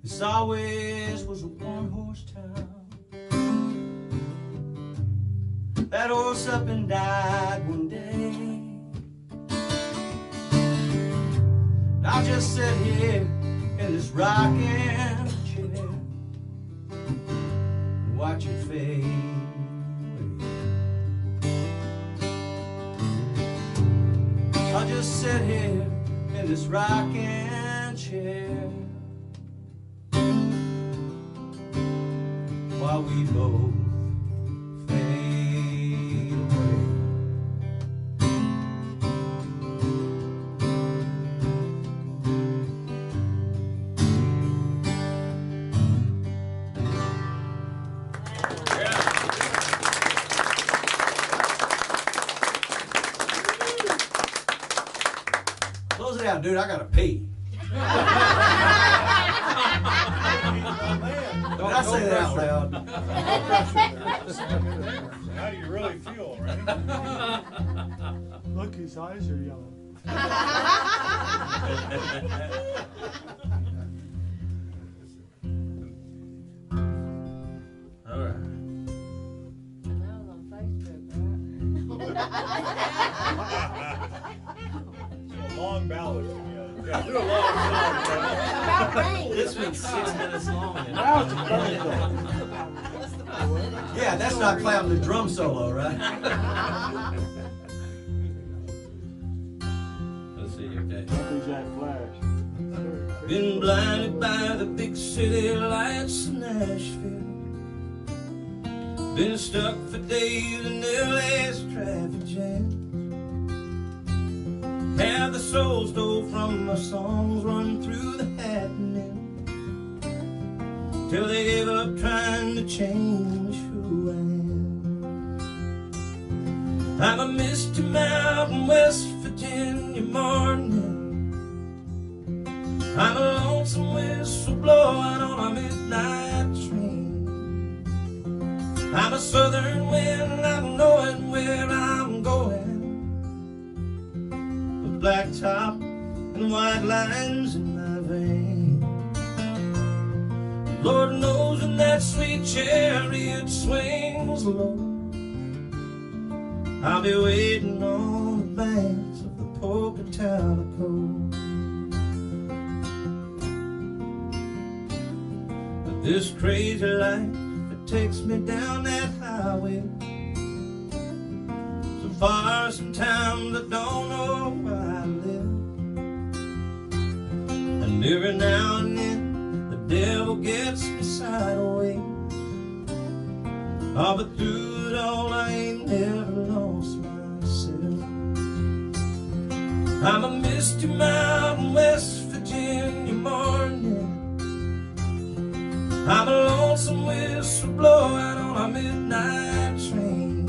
This always was a one-horse town. That horse up and died one day. And I'll just sit here in this rocking chair and watch it fade away. I'll just sit here in this rocking chair while we both fade away. Close it out, dude. I gotta pee. Don't I say that out loud? How do you really feel, right? Look, his eyes are yellow. All right. A long ballad. Yeah, do a long song. About rain. This one's 6 minutes long. Now it's a fun song. Yeah, that's not clouding the drum solo, right? Let's see, okay. Something's that flash. Been blinded by the big city lights in Nashville. Been stuck for days in LA's traffic jam. Have the soul stole from my songs run through the happening, till they gave up trying to change who I am. I'm a misty mountain West Virginia morning. I'm a lonesome whistle blowing on a midnight train. I'm a southern wind, not knowing where I'm going, with black top and white lines in my vein. Lord knows when that sweet chariot swings low, I'll be waiting on the banks of the Pocatalico. This crazy life that takes me down that highway, so far sometimes I don't know where I live. And every now and then the devil gets me sideways. Oh, but through it all I ain't never lost myself. I'm a misty mountain West Virginia morning. I'm a lonesome whistle blowing on a midnight train.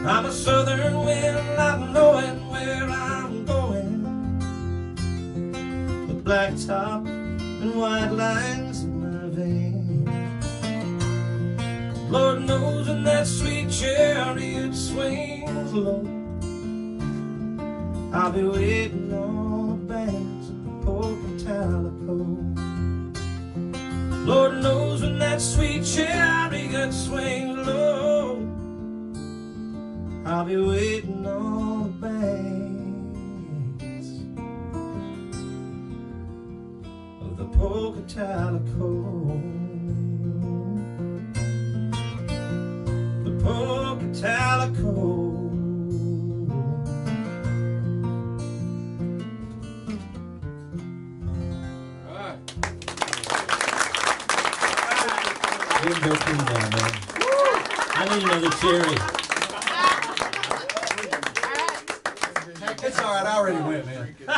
I'm a southern wind, not knowing where I'm going, with black top and white lines in my vein. Lord knows when that sweet chariot swings low, I'll be waiting on the banks of the Pocatalico. Lord knows when that sweet chariot swings low, I'll be waiting on the banks of the Pocatalico. The Pocatalico. Go through that, man. I need another cherry. It's all right. I already went, man. A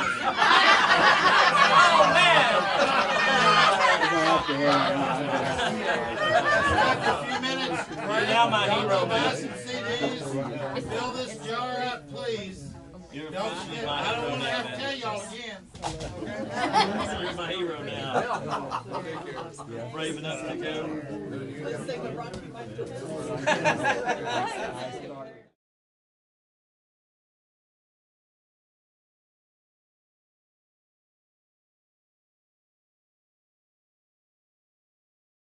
few minutes. You're now my hero, Buy man. some CDs. Fill this jar up, please. Don't forget. I don't want to have to tell y'all again. You're my hero now. Brave enough to go. Let's sing the Rocky Mountain.